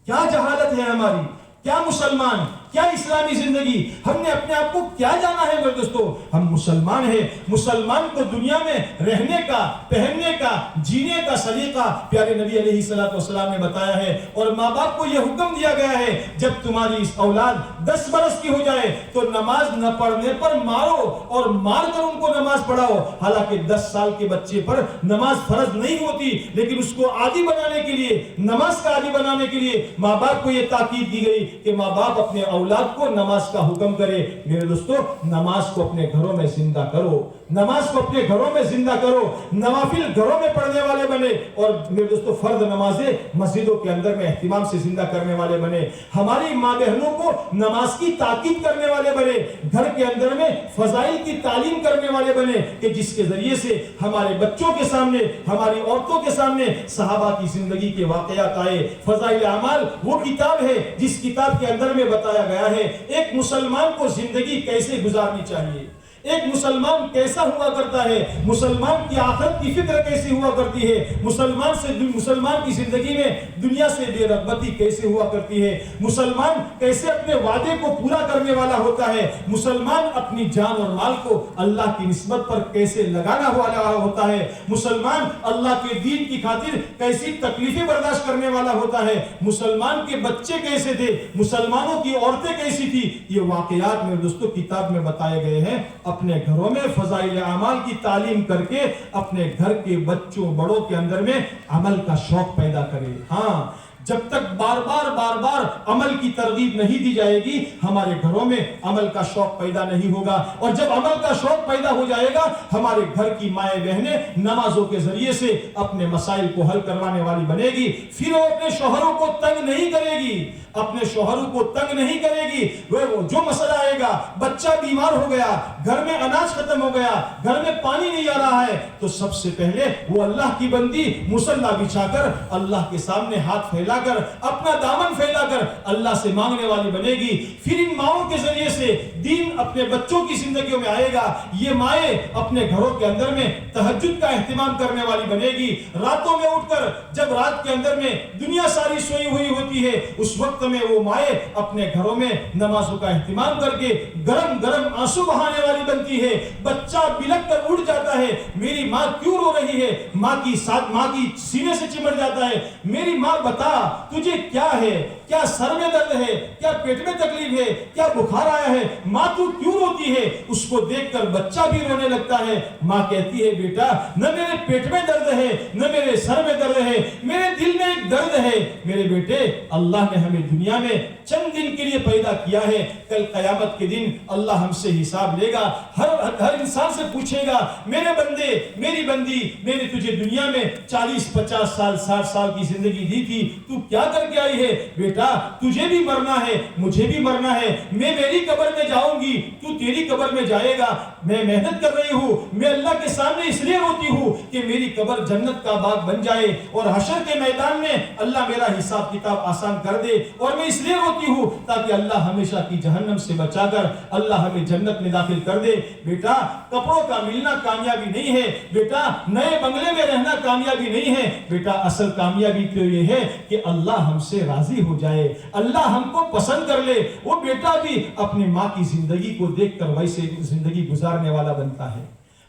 A: کیا جہالت ہے ہماری، کیا مسلمان، کیا اسلامی زندگی، ہم نے اپنے آپ کو کیا جانا ہے میرے دوستو؟ ہم مسلمان ہیں، مسلمان کو دنیا میں رہنے کا، پہننے کا، جینے کا سلیقہ پیارے نبی علیہ السلام نے بتایا ہے، اور ماں باپ کو یہ حکم دیا گیا ہے جب تمہاری اس اولاد 10 برس کی ہو جائے تو نماز نہ پڑھنے پر مارو اور مار کر ان کو نماز پڑھاؤ۔ حالانکہ 10 سال کے بچے پر نماز فرض نہیں ہوتی، لیکن اس کو عادی بنانے کے لیے، نماز کا عادی بنانے کے لیے ماں باپ کو یہ تاکید دی گئی کہ ماں باپ اپنے اولاد کو نماز کا حکم کرے۔ میرے دوستو نماز کو اپنے گھروں میں زندہ کرو، نماز کو اپنے گھروں میں زندہ کرو، نوافل گھروں میں پڑھنے والے بنے، اور میرے دوستو فرض نمازیں مسجدوں کے اندر میں اہتمام سے زندہ کرنے والے بنے، ہماری ماں بہنوں کو نماز کی تاکید کرنے والے بنے، گھر کے اندر میں فضائل کی تعلیم کرنے والے بنے کہ جس کے ذریعے سے ہمارے بچوں کے سامنے، ہماری عورتوں کے سامنے صحابہ کی زندگی کے واقعات آئے۔ فضائل اعمال وہ کتاب ہے جس کتاب کے اندر میں بتایا گیا ہے ایک مسلمان کو زندگی کیسے گزارنی چاہیے، ایک مسلمان کیسا ہوا کرتا ہے، مسلمان کی آخرت کی فکر کیسی ہوا کرتی ہے، مسلمان کی زندگی میں دنیا سے بے رغبتی کیسے ہوا کرتی ہے، مسلمان کیسے اپنے وعدے کو پورا کرنے والا ہوتا ہے، مسلمان اپنی جان اور مال کو اللہ کی نسبت پر کیسے لگانا والا ہوتا ہے، مسلمان اللہ کے دین کی خاطر کیسی تکلیفیں برداشت کرنے والا ہوتا ہے، مسلمان کے بچے کیسے تھے، مسلمانوں کی عورتیں کیسی تھی، یہ واقعات میرے دوستوں کتاب میں بتائے گئے ہیں۔ اپنے گھروں میں فضائل اعمال کی تعلیم کر کے اپنے گھر کے بچوں بڑوں کے اندر میں عمل کا شوق پیدا کرے۔ ہاں جب تک بار بار عمل کی ترغیب نہیں دی جائے گی ہمارے گھروں میں عمل کا شوق پیدا نہیں ہوگا، اور جب عمل کا شوق پیدا ہو جائے گا ہمارے گھر کی مائیں بہنیں نمازوں کے ذریعے سے اپنے مسائل کو حل کروانے والی بنے گی، پھر وہ اپنے شوہروں کو تنگ نہیں کرے گی، اپنے شوہروں کو تنگ نہیں کرے گی۔ وہ جو مسئلہ آئے گا، بچہ بیمار ہو گیا، گھر میں اناج ختم ہو گیا، گھر میں پانی نہیں آ رہا ہے، تو سب سے پہلے وہ اللہ کی بندی مصلی بچھا کر اللہ کے سامنے ہاتھ پھیلا کر اپنا دامن پھیلا کر اللہ سے مانگنے والی بنے گی۔ پھر ان ماؤں کے ذریعے سے دین اپنے بچوں کی زندگیوں میں آئے گا، یہ مائیں اپنے گھروں کے اندر میں تہجد کا اہتمام کرنے والی بنے گی، راتوں میں اٹھ کر جب رات کے اندر میں دنیا ساری سوئی ہوئی ہوتی ہے اس وقت میں وہ مائیں اپنے گھروں میں نمازوں کا اہتمام کر کے گرم گرم آنسو بہانے والی بنتی ہے، بچہ بلک کر اٹھ جاتا ہے، میری ماں کیوں رو رہی ہے، ماں کی سینے سے چمٹ جاتا ہے، میری ماں بتا تجھے کیا ہے، کیا سر میں درد ہے، کیا پیٹ میں تکلیف ہے، کیا بخار آیا ہے، ماں تو کیوں روتی ہے؟ اس کو دیکھ کر بچہ بھی رونے لگتا ہے۔ ماں کہتی ہے بیٹا نہ میرے پیٹ میں درد ہے نہ میرے سر میں درد ہے، میرے دل میں ایک درد ہے، میرے بیٹے اللہ نے ہمیں دنیا میں چند دن کے لیے پیدا کیا ہے، کل قیامت کے دن اللہ ہم سے حساب لے گا، ہر انسان سے پوچھے گا میرے بندے میری بندی میں نے تجھے دنیا میں 40 50 سال 60 سال کی زندگی دی تھی، تو تو کیا کر کے آئی ہے؟ بیٹا تجھے بھی مرنا ہے، مجھے بھی مرنا ہے، میں میری قبر میں جاؤں گی، تو تیری قبر میں جائے گا، میں محنت کر رہی ہوں، میں اللہ کے سامنے اس لیے روتی ہوں کہ میری قبر جنت کا باغ بن جائے اور حشر کے میدان میں اللہ میرا حساب کتاب آسان کر دے، اور میں اس لیے روتی ہوں تاکہ اللہ ہمیشہ کی جہنم سے بچا کر اللہ ہمیں جنت میں داخل کر دے۔ بیٹا کپڑوں کا ملنا کامیابی نہیں ہے، بیٹا نئے بنگلے میں رہنا کامیابی نہیں ہے، بیٹا اصل کامیابی تو یہ ہے کہ اللہ ہم سے راضی ہو جائے، اللہ ہم کو پسند کر لے۔ وہ بیٹا بھی اپنی ماں کی زندگی کو دیکھ کر ویسے زندگی گزارنے والا بنتا ہے۔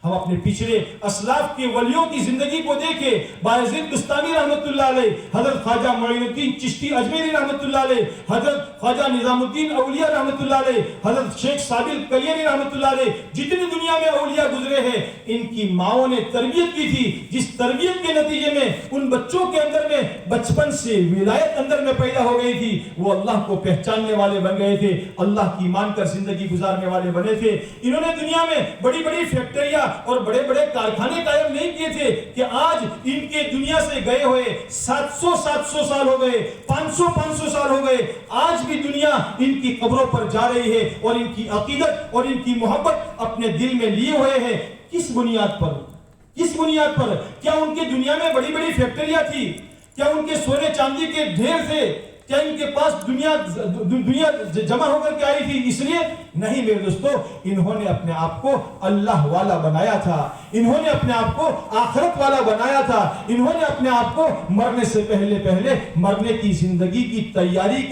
A: ہم اپنے پچھلے اسلاف کے ولیوں کی زندگی کو دیکھیں، بایزید بستانی رحمت اللہ علیہ، حضرت خواجہ معین الدین چشتی اجمیری رحمت اللہ علیہ، حضرت خواجہ نظام الدین اولیاء رحمت اللہ علیہ، حضرت شیخ صابر کلیری رحمت اللہ علیہ، جتنی دنیا میں اولیاء گزرے ہیں ان کی ماؤں نے تربیت کی تھی، جس تربیت کے نتیجے میں ان بچوں کے اندر میں بچپن سے ولایت اندر میں پیدا ہو گئی تھی، وہ اللہ کو پہچاننے والے بن گئے تھے، اللہ کی مان کر زندگی گزارنے والے بنے تھے۔ انہوں نے دنیا میں بڑی بڑی فیکٹریاں اور بڑے بڑے کارخانے قائم نہیں کیے تھے کہ آج ان کے دنیا سے گئے ہوئے 700 سال ہو گئے، 500 سال ہو گئے، آج بھی دنیا ان کی قبروں پر جا رہی ہے اور ان کی عقیدت اور ان کی محبت اپنے دل میں لیے ہوئے ہیں۔ کس بنیاد پر؟ کس بنیاد پر؟ کیا ان کے دنیا میں بڑی بڑی فیکٹریاں تھی؟ کیا ان کے سونے چاندی کے ڈھیر تھے؟ کیا ان کے پاس دنیا جمع ہو کر کے آئی تھی اس لیے؟ نہیں میرے دوستو، انہوں نے اپنے آپ کو اللہ والا بنایا تھا، انہوں نے اپنے آپ کو آخرت والا بنایا تھا، انہوں نے اپنے آپ کو مرنے سے پہلے مرنے کی زندگی کی تیاری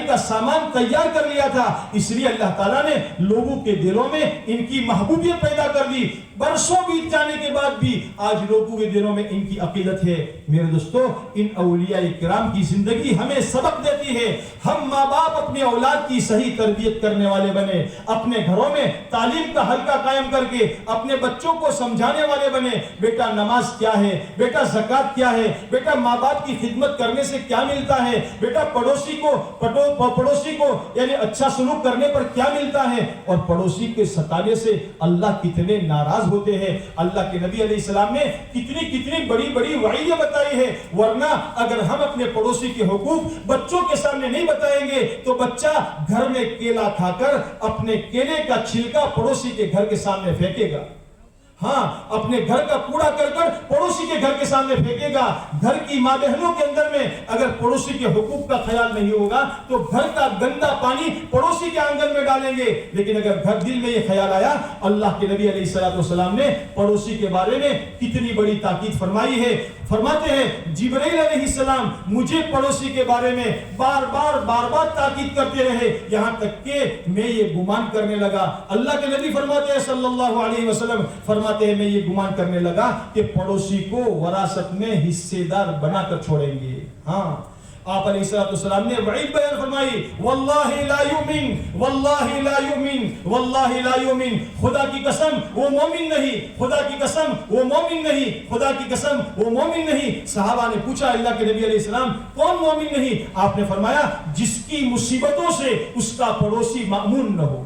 A: کا سامان تیار کر لیا تھا۔ اس لیے اللہ تعالیٰ نے لوگوں کے دلوں میں ان کی محبوبیت پیدا کر دی۔ برسوں بیت جانے کے بعد بھی آج لوگوں کے دلوں میں ان کی عقیدت ہے۔ میرے دوستو، ان اولیاء کرام کی زندگی ہمیں سبق دیتی ہے۔ ہم ماں باپ اپنے اولاد کی صحیح تربیت کرنے والے بنے، اپنے گھروں میں تعلیم کا حلقہ قائم کر کے اپنے بچوں کو سمجھانے والے بنے۔ بیٹا نماز کیا ہے، بیٹا زکوٰۃ کیا ہے، بیٹا ماں باپ کی خدمت کرنے سے کیا ملتا ہے، بیٹا پڑوسی کو یعنی اچھا سلوک کرنے پر کیا ملتا ہے، اور پڑوسی کے ستانے سے اللہ کتنے ناراض ہوتے ہیں۔ اللہ کے نبی علیہ السلام نے کتنی بڑی بڑی وعیدیں بتائی ہے، ورنہ اگر ہم اپنے پڑوسی کے حقوق بچوں کے سامنے نہیں بتائیں گے تو بچہ گھر میں کیلا کھا کر اپنے کیلے کا چھلکا پڑوسی کے گھر کے سامنے پھینکے گا، ہاں اپنے گھر کا کوڑا کر پڑوسی کے گھر کے سامنے پھینکے گا۔ گھر کی ماں بہنوں کے اندر میں اگر پڑوسی کے حقوق کا خیال نہیں ہوگا تو گھر کا گندا پانی پڑوسی کے آنگن میں ڈالیں گے، لیکن اگر گھر دل میں یہ خیال آیا، اللہ کے نبی علیہ السلام نے پڑوسی کے بارے میں کتنی بڑی تاکید فرمائی ہے۔ فرماتے ہیں جبرائیل علیہ السلام مجھے پڑوسی کے بارے میں بار بار تاکید کرتے رہے، یہاں تک کہ میں یہ گمان کرنے لگا، اللہ کے نبی فرماتے ہیں صلی اللہ علیہ وسلم فرماتے ہیں میں یہ گمان کرنے لگا کہ پڑوسی کو وراثت میں حصے دار بنا کر چھوڑیں گے۔ ہاں آپ علیہ السلام نے وعید بیان فرمائی، واللہ لا یؤمن، واللہ لا یؤمن، واللہ لا یؤمن، خدا کی قسم وہ مومن نہیں، خدا کی قسم وہ مومن نہیں، خدا کی قسم وہ مومن نہیں۔ صحابہ نے پوچھا اللہ کے نبی علیہ السلام کون مومن نہیں؟ آپ نے فرمایا جس کی مصیبتوں سے اس کا پڑوسی مأمون نہ ہو۔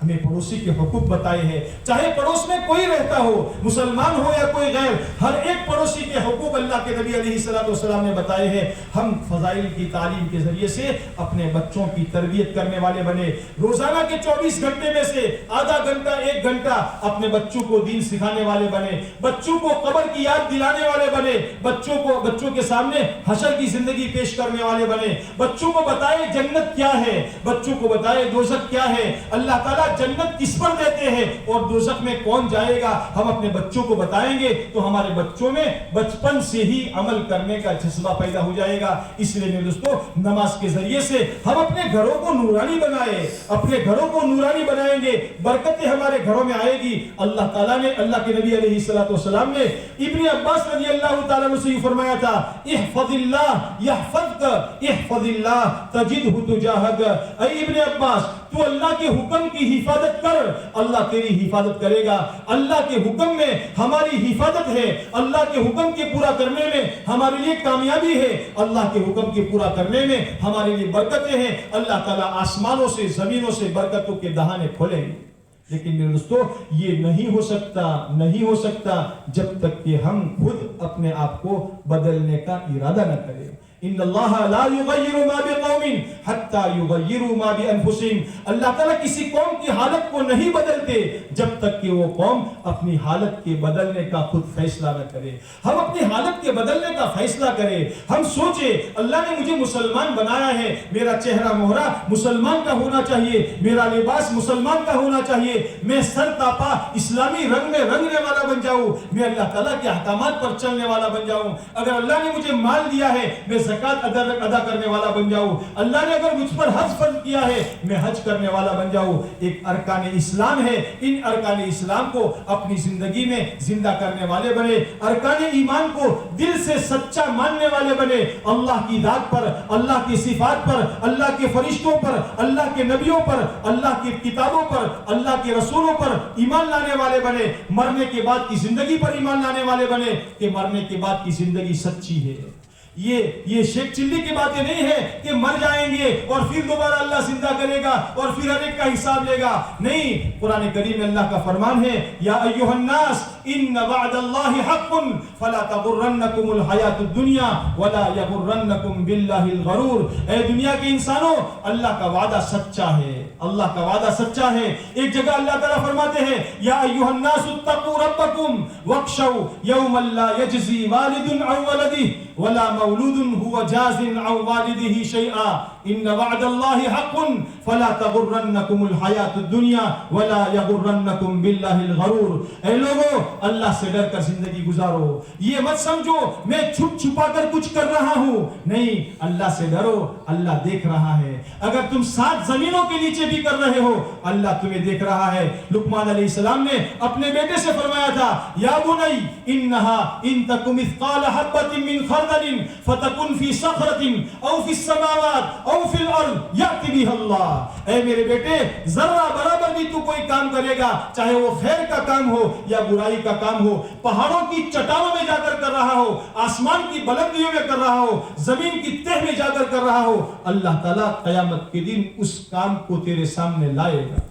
A: ہمیں پڑوسی کے حقوق بتائے ہیں، چاہے پڑوس میں کوئی رہتا ہو، مسلمان ہو یا کوئی غیر، ہر ایک پڑوسی کے حقوق اللہ کے نبی علیہ السلام نے بتائے ہیں۔ ہم فضائل کی تعلیم کے ذریعے سے اپنے بچوں کی تربیت کرنے والے بنے۔ روزانہ کے 24 گھنٹے میں سے آدھا گھنٹہ 1 گھنٹہ اپنے بچوں کو دین سکھانے والے بنے، بچوں کو قبر کی یاد دلانے والے بنے، بچوں کے سامنے حشر کی زندگی پیش کرنے والے بنے، بچوں کو بتائے جنت کیا ہے، بچوں کو بتائے دوزخ کیا ہے، اللہ تعالیٰ جنت کس پر دیتے ہیں اور دوزخ میں کون جائے گا۔ ہم اپنے بچوں کو بتائیں گے تو ہمارے بچوں میں بچپن سے ہی عمل کرنے کا جذبہ پیدا ہو جائے گا۔ اس لیے میرے دوستو، نماز کے ذریعے سے ہم اپنے گھروں کو نورانی بنائیں، اپنے گھروں کو نورانی بنائیں گے، برکتیں ہمارے گھروں میں آئے گی۔ اللہ تعالیٰ نے، اللہ کے نبی علیہ السلام نے ابن عباس رضی اللہ تعالیٰ عنہ سے فرمایا تھا، احفظ اللہ یحفظک، احفظ اللہ تجدہ تجاہک۔ اے ابن عباس، تو اللہ کے حکم کی حفاظت کر، اللہ تیری حفاظت کرے گا۔ اللہ کے حکم میں ہماری حفاظت ہے، اللہ کے حکم کے پورا کرنے میں ہمارے لیے کامیابی ہے، اللہ کے حکم کے پورا کرنے میں ہمارے لیے برکتیں ہیں۔ اللہ تعالیٰ آسمانوں سے زمینوں سے برکتوں کے دہانے کھولیں گے۔ لیکن میرے دوستو یہ نہیں ہو سکتا جب تک کہ ہم خود اپنے آپ کو بدلنے کا ارادہ نہ کریں. ان اللہ لا یغیر ما بقوم حتی یغیروا ما بانفسهم. اللہ تعالیٰ کسی قوم کی حالت کو نہیں بدلتے جب تک کہ وہ قوم اپنی حالت کے بدلنے کا خود فیصلہ نہ کرے. ہم اپنی حالت کے بدلنے کا فیصلہ کریں. ہم سوچیں اللہ نے مجھے مسلمان بنایا ہے, میرا چہرہ مہرہ مسلمان کا ہونا چاہیے, میرا لباس مسلمان کا ہونا چاہیے, میں سر تاپا اسلامی رنگ میں رنگنے والا بن جاؤں, میں اللہ تعالیٰ کے احکامات پر چلنے والا بن جاؤں. اگر اللہ نے مجھے مال دیا ہے میں زکات ادا کرنے والا بن جاؤں. اللہ نے اگر مجھ پر حج فرض کیا ہے میں حج کرنے والا بن جاؤں. ایک ارکان اسلام ہے, ان ارکان اسلام کو اپنی زندگی میں زندہ کرنے والے بنے. ارکان ایمان کو دل سے سچا ماننے والے بنے. اللہ کی ذات پر, اللہ کی صفات پر, اللہ کے فرشتوں پر, اللہ کے نبیوں پر, اللہ کی کتابوں پر, اللہ کے رسولوں پر ایمان لانے والے بنے. مرنے کے بعد کی زندگی پر ایمان لانے والے بنے کہ مرنے کے بعد کی زندگی سچی ہے. یہ شیخ چلی کی باتیں نہیں ہے کہ مر جائیں گے اور پھر دوبارہ اللہ زندہ کرے گا اور پھر ہر ایک کا حساب لے گا. نہیں, قرآن کریم میں اللہ کا فرمان ہے یا ایھا الناس ان وعد اللہ حق فلا تغرنکم الحیات الدنیا ولا یغرنکم باللہ الغرور. اے دنیا کے انسانوں, اللہ کا وعدہ سچا ہے, اللہ کا وعدہ سچا ہے. ایک جگہ اللہ تعالیٰ فرماتے ہیں یا ایھا الناس اتقوا ربکم واخشوا یوما لا یجزی والد عن ولدہ ولا مولود هو جاز عن والده شيئا ان وعد الله حق فلا تغرنكم الحیات الدنیا ولا یغرنکم باللہ الغرور. اے لوگوں, اللہ سے ڈر کر زندگی گزارو. یہ مت سمجھو میں چھپ چھپا کر کچھ کر رہا ہوں. نہیں, اللہ سے ڈرو, اللہ دیکھ رہا ہے. اگر تم 7 زمینوں کے نیچے بھی کر رہے ہو اللہ تمہیں دیکھ رہا ہے. لقمان علیہ السلام نے اپنے بیٹے سے فرمایا تھا یا بنی انها ان تک مثقال حبۃ من خردل فتكن في صخرة او في السماوات او في الارض یأتی بها اللہ. اے میرے بیٹے, ذرہ برابر بھی تو کوئی کام کرے گا, چاہے وہ خیر کا کام ہو یا برائی کا کام ہو, پہاڑوں کی چٹانوں میں جا کر رہا ہو, آسمان کی بلندیوں میں کر رہا ہو, زمین کی تہ میں جا کر رہا ہو, اللہ تعالیٰ قیامت کے دن اس کام کو تیرے سامنے لائے گا.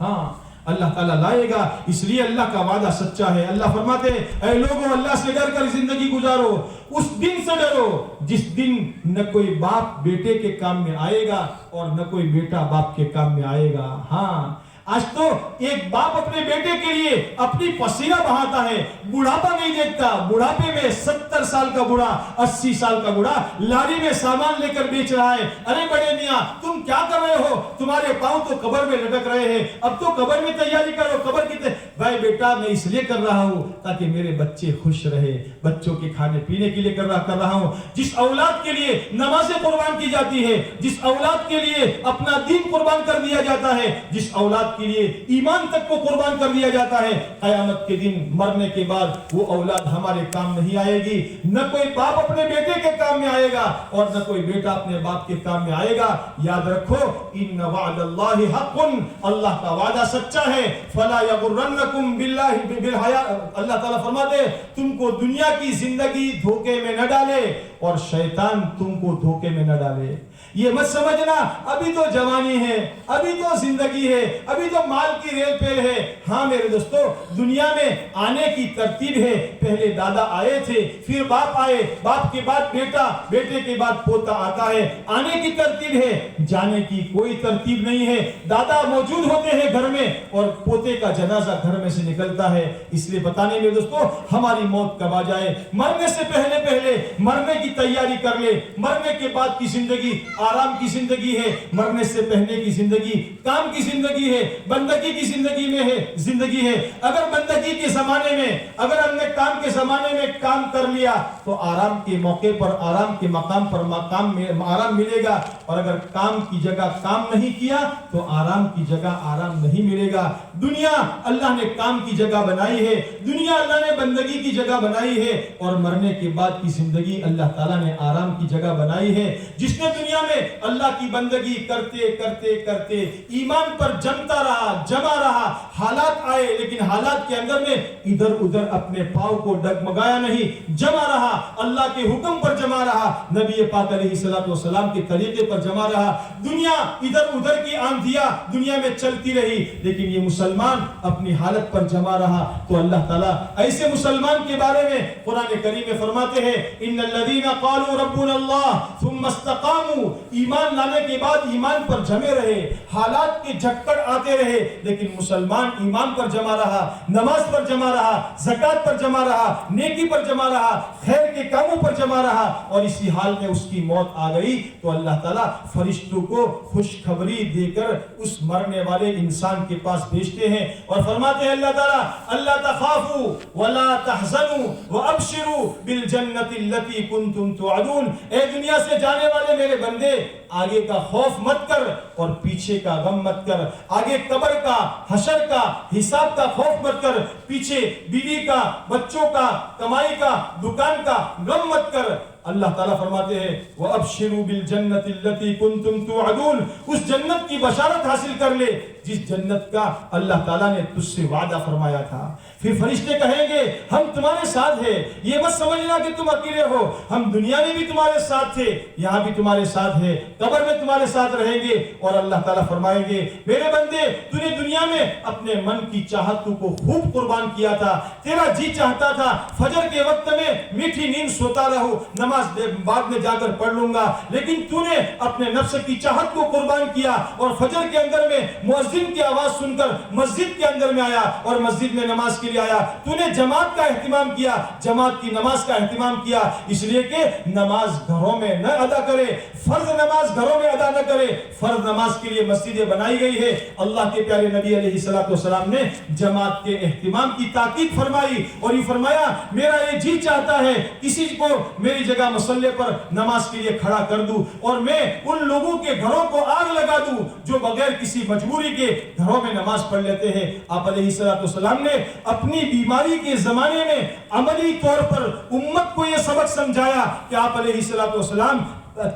A: ہاں, اللہ تعالیٰ لائے گا. اس لیے اللہ کا وعدہ سچا ہے. اللہ فرماتے ہیں اے لوگوں, اللہ سے ڈر کر زندگی گزارو. اس دن سے ڈرو جس دن نہ کوئی باپ بیٹے کے کام میں آئے گا اور نہ کوئی بیٹا باپ کے کام میں آئے گا. ہاں, آج تو ایک باپ اپنے بیٹے کے لیے اپنی پسینہ بہاتا ہے, بڑھاپا نہیں دیکھتا. بڑھاپے میں 70 سال کا بوڑھا, 80 سال کا بوڑھا لاری میں سامان لے کر بیچ رہا ہے. ارے بڑے میاں, تم کیا کر رہے ہو؟ تمہارے پاؤں تو قبر میں لٹک رہے ہیں, اب تو قبر میں تیاری کرو. قبر کی بھائی بیٹا میں اس لیے کر رہا ہوں تاکہ میرے بچے خوش رہے, بچوں کے کھانے پینے کے لیے کر رہا ہوں. جس اولاد کے لیے نمازیں قربان کی جاتی ہے, جس اولاد کے لیے اپنا دین قربان کر دیا جاتا ہے, جس اولاد کے لیے ایمان تک کو قربان کر دیا جاتا ہے, قیامت کے دن مرنے کے بعد وہ اولاد ہمارے کام نہیں آئے گی. نہ کوئی باپ اپنے بیٹے کے کام میں آئے گا اور نہ کوئی بیٹا اپنے باپ کے کام میں آئے گا. یاد رکھو ان وعد اللہ حق, اللہ کا وعدہ سچا ہے. فلا یغرنکم باللہ بالحیاء, اللہ تعالیٰ فرماتے ہیں تم کو دنیا کی زندگی دھوکے میں نہ ڈالے اور شیطان تم کو دھوکے میں نہ ڈالے. یہ مت سمجھنا ابھی تو جوانی ہے, ابھی تو زندگی ہے, ابھی تو مال کی ریل پیل ہے. ہاں میرے دوستو, دنیا میں آنے کی ترتیب ہے. پہلے دادا آئے تھے, پھر باپ آئے, باپ کے بعد بیٹا, بیٹے کے بعد پوتا آتا ہے. آنے کی ترتیب ہے, جانے کی کوئی ترتیب نہیں ہے. دادا موجود ہوتے ہیں گھر میں اور پوتے کا جنازہ گھر میں سے نکلتا ہے. اس لیے بتانے میرے دوستو ہماری موت کب آ جائے, مرنے سے پہلے مرنے کی تیاری کر لے. مرنے کے بعد کی زندگی آرام کی زندگی ہے, مرنے سے پہلے کی زندگی کام کی زندگی ہے, بندگی کی زندگی میں ہے زندگی ہے. اگر بندگی کے زمانے میں, اگر ہم نے کام کے زمانے میں کام کر لیا تو آرام کے موقع پر, آرام کے مقام پر آرام ملے گا. اور اگر کام کی جگہ کام نہیں کیا تو آرام کی جگہ آرام نہیں ملے گا. دنیا اللہ نے کام کی جگہ بنائی ہے, دنیا اللہ نے بندگی کی جگہ بنائی ہے, اور مرنے کے بعد کی زندگی یہی اللہ تعالیٰ نے آرام کی جگہ بنائی ہے. جس نے دنیا میں اللہ کی بندگی کرتے کرتے کرتے ایمان پر جمتا رہا, جمع رہا, حالات آئے لیکن حالات کے اندر میں ادھر ادھر اپنے پاؤں کو ڈگمگایا نہیں, جمع رہا, اللہ کے حکم پر جمع رہا, نبی پاک علیہ السلام کے طریقے پر جمع رہا. دنیا ادھر ادھر کی آندھیاں دنیا میں چلتی رہی لیکن یہ مسلمان اپنی حالت پر جمع رہا. تو اللہ تعالیٰ ایسے مسلمان کے بارے میں قرآن کریم میں فرماتے ہیں ان الذین قالوا ربنا اللہ ثم استقاموا, ایمان لانے کے بعد ایمان پر جمے رہے, حالات کے جھکڑ آتے رہے لیکن مسلمان ایمان پر جمع رہا, نماز پر جمع رہا, زکات پر جمع رہا, نیکی پر جمع رہا, خیر کے کاموں پر جمع رہا اور اسی حال میں اس کی موت آ گئی تو اللہ تعالیٰ فرشتوں کو خوشخبری دے کر اس مرنے والے انسان کے پاس بھیجتے ہیں اور فرماتے ہیں اللہ تعالیٰ اللہ تخافوا ولا تحزنوا وابشروا بالجنة التي كنتم توعدون. اے دنیا سے جانے والے میرے بندے, آگے کا خوف مت کر اور پیچھے کا غم مت کر, آگے قبر کا, حشر کا, حساب کا خوف مت کر, پیچھے بیوی کا, بچوں کا, کمائی کا, دکان کا غم مت کر. اللہ تعالیٰ فرماتے ہیں وَأَبْشِرُوا بِالْجَنَّةِ الَّتِي كُنْتُمْ تُوعَدُونَ, اس جنت کی بشارت حاصل کر لے جس جنت کا اللہ تعالیٰ نے تجھ سے وعدہ فرمایا تھا. پھر فرشتے کہیں گے ہم تمہارے ساتھ ہیں, یہ مت سمجھنا کہ تم اکیلے ہو, ہم دنیا میں بھی تمہارے ساتھ تھے, یہاں بھی تمہارے ساتھ ہیں, قبر میں تمہارے ساتھ رہیں گے. اور اللہ تعالیٰ فرمائیں گے میرے بندے تو نے دنیا میں اپنے من کی چاہتوں کو خوب قربان کیا تھا, تیرا جی چاہتا تھا فجر کے وقت میں میٹھی نیند سوتا رہو, نماز بعد میں جا کر پڑھ لوں گا, لیکن تو نے اپنے نفس کی چاہت کو قربان کیا اور فجر کے اندر میں مؤذن کی آواز سن کر مسجد کے اندر میں آیا اور مسجد میں نماز کے لیے آیا. تو نے جماعت کا اہتمام کیا, جماعت کی نماز کا اہتمام کیا, اس لیے کہ نماز گھروں میں نہ ادا کرے, فرض نماز گھروں میں ادا نہ کرے, فرض نماز کے لیے مسجدیں بنائی گئی ہے. اللہ کے پیارے نبی علیہ السلام نے جماعت کے اہتمام کی تاکید فرمائی اور یہ فرمایا میرا یہ جی چاہتا ہے کسی کو میری جگہ مصلی پر نماز کے لیے کھڑا کر دوں اور میں ان لوگوں کے گھروں کو آگ لگا دوں جو بغیر کسی مجبوری کے گھروں میں نماز پڑھ لیتے ہیں. آپ علیہ السلام نے اپنی بیماری کے زمانے میں عملی طور پر امت کو یہ سبق سمجھایا کہ آپ علیہ السلام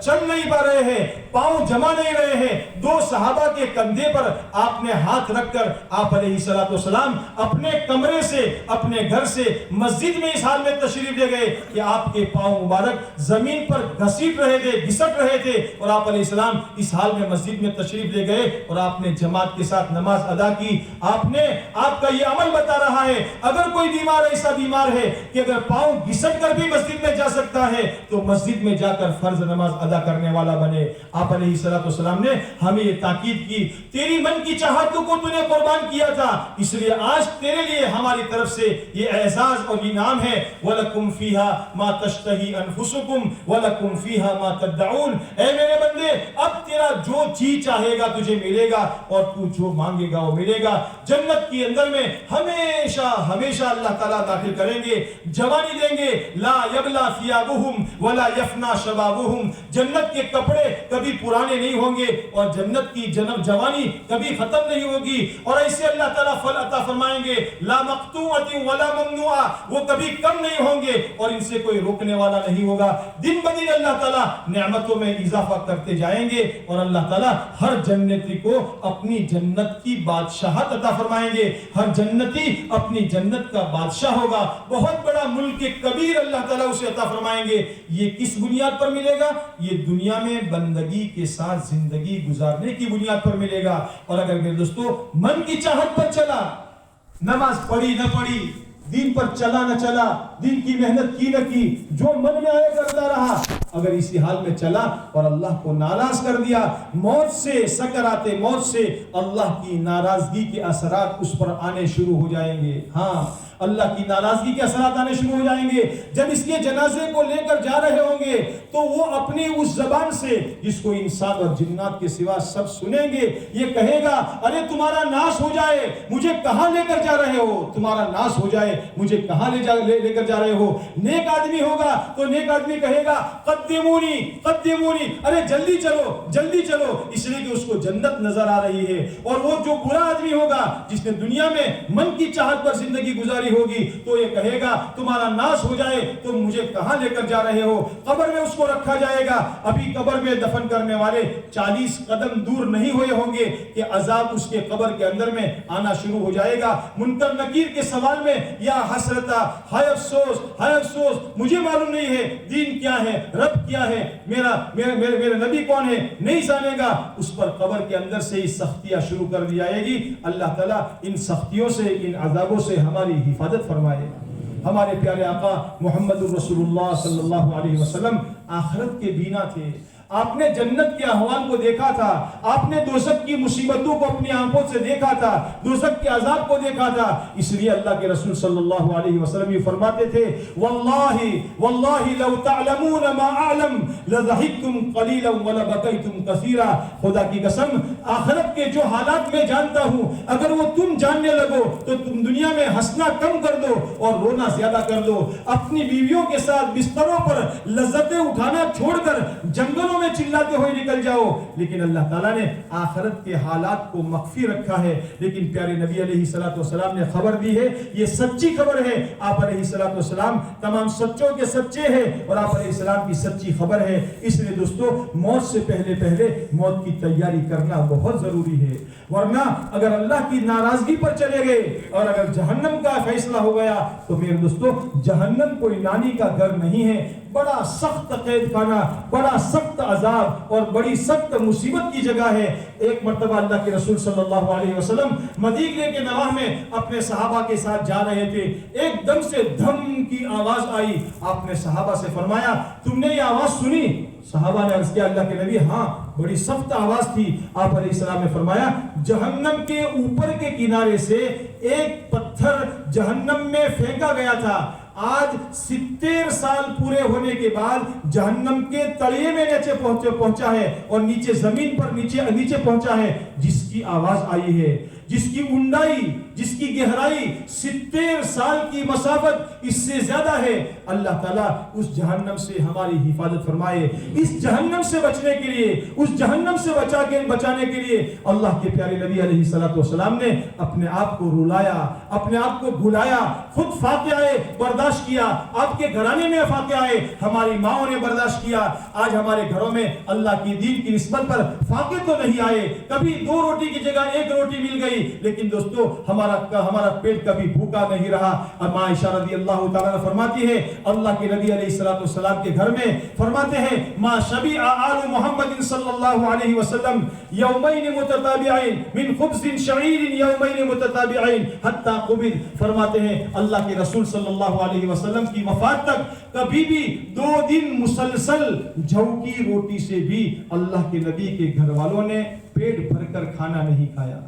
A: چل نہیں پا رہے ہیں, پاؤں جما نہیں رہے ہیں. دو صحابہ کے کندھے پر آپ نے ہاتھ رکھ کر آپ علیہ السلام اپنے کمرے سے, اپنے گھر سے مسجد میں اس حال میں تشریف لے گئے کہ آپ کے پاؤں مبارک زمین پر گھسیٹ رہے تھے, گھسٹ رہے تھے اور آپ علیہ السلام اس حال میں مسجد میں تشریف لے گئے اور آپ نے جماعت کے ساتھ نماز ادا کی. آپ کا یہ عمل بتا رہا ہے اگر کوئی بیمار ایسا بیمار ہے کہ اگر پاؤں گھسٹ کر بھی مسجد میں جا سکتا ہے تو مسجد میں جا کر فرض نماز ادا کرنے والا بنے. آپ علیہ السلام نے ہمیں یہ تاکید کی تیری من کی چاہتوں کو تو نے قربان کیا تھا, اس لیے آج تیرے لیے ہماری طرف سے یہ اعزاز اور انعام ہے وَلَكُمْ فِيهَا مَا تَشْتَهِي أَنفُسُكُمْ وَلَكُمْ فِيهَا مَا تَدَّعُونَ. اے میرے بندے اب تیرا جو جی چاہے گا تجھے ملے گا اور تو جو مانگے گا وہ ملے گا. جنت کے اندر میں ہمیشہ ہمیشہ اللہ تعالیٰ داخل کریں گے, جوانی دیں گے, لا يبلى ثيابهم ولا يفنى شبابهم. جنت کے کپڑے کبھی پرانے نہیں ہوں گے اور جنت کی جوانی کبھی ختم نہیں ہوگی. اور ایسے اللہ تعالیٰ پھل عطا فرمائیں گے لا مقطوعۃ ولا ممنوعہ, وہ کبھی کم نہیں ہوں گے اور ان سے کوئی روکنے والا نہیں ہوگا. دن بدن اللہ تعالیٰ نعمتوں میں اضافہ کرتے جائیں گے اور اللہ تعالیٰ ہر جنتی کو اپنی جنت کی بادشاہت عطا فرمائیں گے. ہر جنتی اپنی جنت کا بادشاہ ہوگا, بہت بڑا ملک کبیر اللہ تعالیٰ اسے عطا فرمائیں گے. یہ کس بنیاد پر ملے گا؟ یہ دنیا میں بندگی کے ساتھ زندگی گزارنے کی بنیاد پر ملے گا. اور اگر میرے دوستو من کی چاہت پر چلا, نماز پڑھی نہ پڑھی, دین پر چلا نہ چلا, دین کی محنت کی نہ کی, جو من میں آئے کرتا رہا, اگر اسی حال میں چلا اور اللہ کو ناراض کر دیا, موت سے سکرات موت سے اللہ کی ناراضگی کے اثرات اس پر آنے شروع ہو جائیں گے. ہاں اللہ کی ناراضگی کے اثرات آنے شروع ہو جائیں گے. جب اس کے جنازے کو لے کر جا رہے ہوں گے تو وہ اپنی اس زبان سے جس کو انسان اور جنات کے سوا سب سنیں گے یہ کہے گا ارے تمہارا ناش ہو جائے مجھے کہاں لے کر جا رہے ہو, تمہارا ناش ہو جائے مجھے کہاں لے کر جا رہے ہو. نیک آدمی ہوگا تو نیک آدمی کہے گا قدمونی قدمونی, ارے جلدی چلو جلدی چلو, اس لیے کہ اس کو جنت نظر آ رہی ہے. اور وہ جو برا آدمی ہوگا جس نے دنیا میں من کی چاہت پر زندگی گزاری تمہاری ہوگی تو یہ کہے گا تمہارا ناش ہو جائے تو مجھے کہاں لے کر جا رہے ہو. قبر میں اس کو رکھا جائے گا. ابھی قبر میں دفن کرنے والے 40 قدم دور نہیں ہوئے ہوں گے کہ عذاب اس کے قبر کے اندر میں آنا شروع ہو جائے گا. منکر نکیر کے سوال میں یا حسرتا، ہائے افسوس، ہائے افسوس، مجھے معلوم نہیں ہے دین کیا ہے، رب کیا ہے، میرے نبی کون ہے، نہیں جانے گا. اس پر قبر کے اندر سے ہی سختیاں شروع کر دی جائے گی. اللہ تعالیٰ ان سختیوں سے، ان عذابوں سے ہماری حفاظت فرمائے. ہمارے پیارے آقا محمد الرسول اللہ صلی اللہ علیہ وسلم آخرت کے بینا تھے. آپ نے جنت کے احوال کو دیکھا تھا، آپ نے دوزخ کی مصیبتوں کو اپنی آنکھوں سے دیکھا تھا، دوزخ کے عذاب کو دیکھا تھا. اس لیے اللہ کے رسول صلی اللہ علیہ وسلم یہ فرماتے تھے واللہ واللہ لو تعلمون ما اعلم لضحکتم قلیلا ولبکیتم کثیرا. خدا کی قسم آخرت کے جو حالات میں جانتا ہوں اگر وہ تم جاننے لگو تو تم دنیا میں ہنسنا کم کر دو اور رونا زیادہ کر دو. اپنی بیویوں کے ساتھ بستروں پر لذتیں اٹھانا چھوڑ کر جنگلوں میں چلاتے ہوئے نکل جاؤ. لیکن اللہ تعالیٰ نے آخرت کے حالات کو مخفی رکھا ہے. لیکن پیارے نبی علیہ الصلوۃ والسلام نے خبر دی ہے، یہ سچی خبر ہے. آپ علیہ الصلوۃ والسلام تمام سچوں کے سچے ہیں اور آپ علیہ السلام کی سچی خبر ہے. اس لیے دوستو موت سے پہلے موت کی تیاری کرنا بہت ضروری ہے. ورنہ اگر اللہ کی ناراضگی پر چلے گئے اور اگر جہنم کا فیصلہ ہو گیا تو میرے دوستو جہنم کوئی نانی کا گھر نہیں ہے. بڑا سخت قید خانہ، بڑا سخت عذاب اور بڑی سخت مصیبت کی جگہ ہے. ایک مرتبہ اللہ کے رسول صلی اللہ علیہ وسلم مدینے کے نواح میں اپنے صحابہ کے ساتھ جا رہے تھے. ایک دم سے دھم کی آواز آئی. آپ نے صحابہ سے فرمایا تم نے یہ آواز سنی؟ صحابہ نے عرض کیا اللہ کے نبی ہاں بڑی سخت آواز تھی. آپ علیہ السلام نے فرمایا جہنم کے اوپر کے کنارے سے ایک پتھر جہنم میں پھینکا گیا تھا. آج 70 سال پورے ہونے کے بعد جہنم کے تلئے میں نیچے پہنچا ہے اور نیچے زمین پر نیچے پہنچا ہے. جس کی آواز آئی ہے، جس کی اونڈائی، جس کی گہرائی 70 سال کی مسافت اس سے زیادہ ہے. اللہ تعالیٰ اس جہنم سے ہماری حفاظت فرمائے. اس جہنم سے بچنے کے لیے، اس جہنم سے بچانے کے لیے اللہ کے پیارے نبی علیہ الصلوۃ والسلام نے اپنے آپ کو رلایا، اپنے آپ کو بھلایا، خود فاقے برداشت کیا. آپ کے گھرانے میں فاقے آئے ہماری ماؤں نے برداشت کیا. آج ہمارے گھروں میں اللہ کی دین کی نسبت پر فاقے تو نہیں آئے. کبھی 2 روٹی کی جگہ 1 روٹی مل گئی لیکن دوستو ہمارا پیٹ کبھی بھوکا نہیں رہا. اب عائشہ رضی اللہ تعالیٰ فرماتی ہے اللہ کے نبی علیہ الصلوۃ والسلام کے گھر میں فرماتے ہیں ما شبع آل محمد صلی اللہ علیہ وسلم یومین متتابعین من خبز شعیر یومین متتابعین حتی قبض. فرماتے ہیں اللہ کے رسول صلی اللہ علیہ وسلم کی وفات تک کبھی بھی 2 دن مسلسل جو کی روٹی سے بھی اللہ کے نبی کے گھر والوں نے پیٹ بھر کر کھانا نہیں کھایا.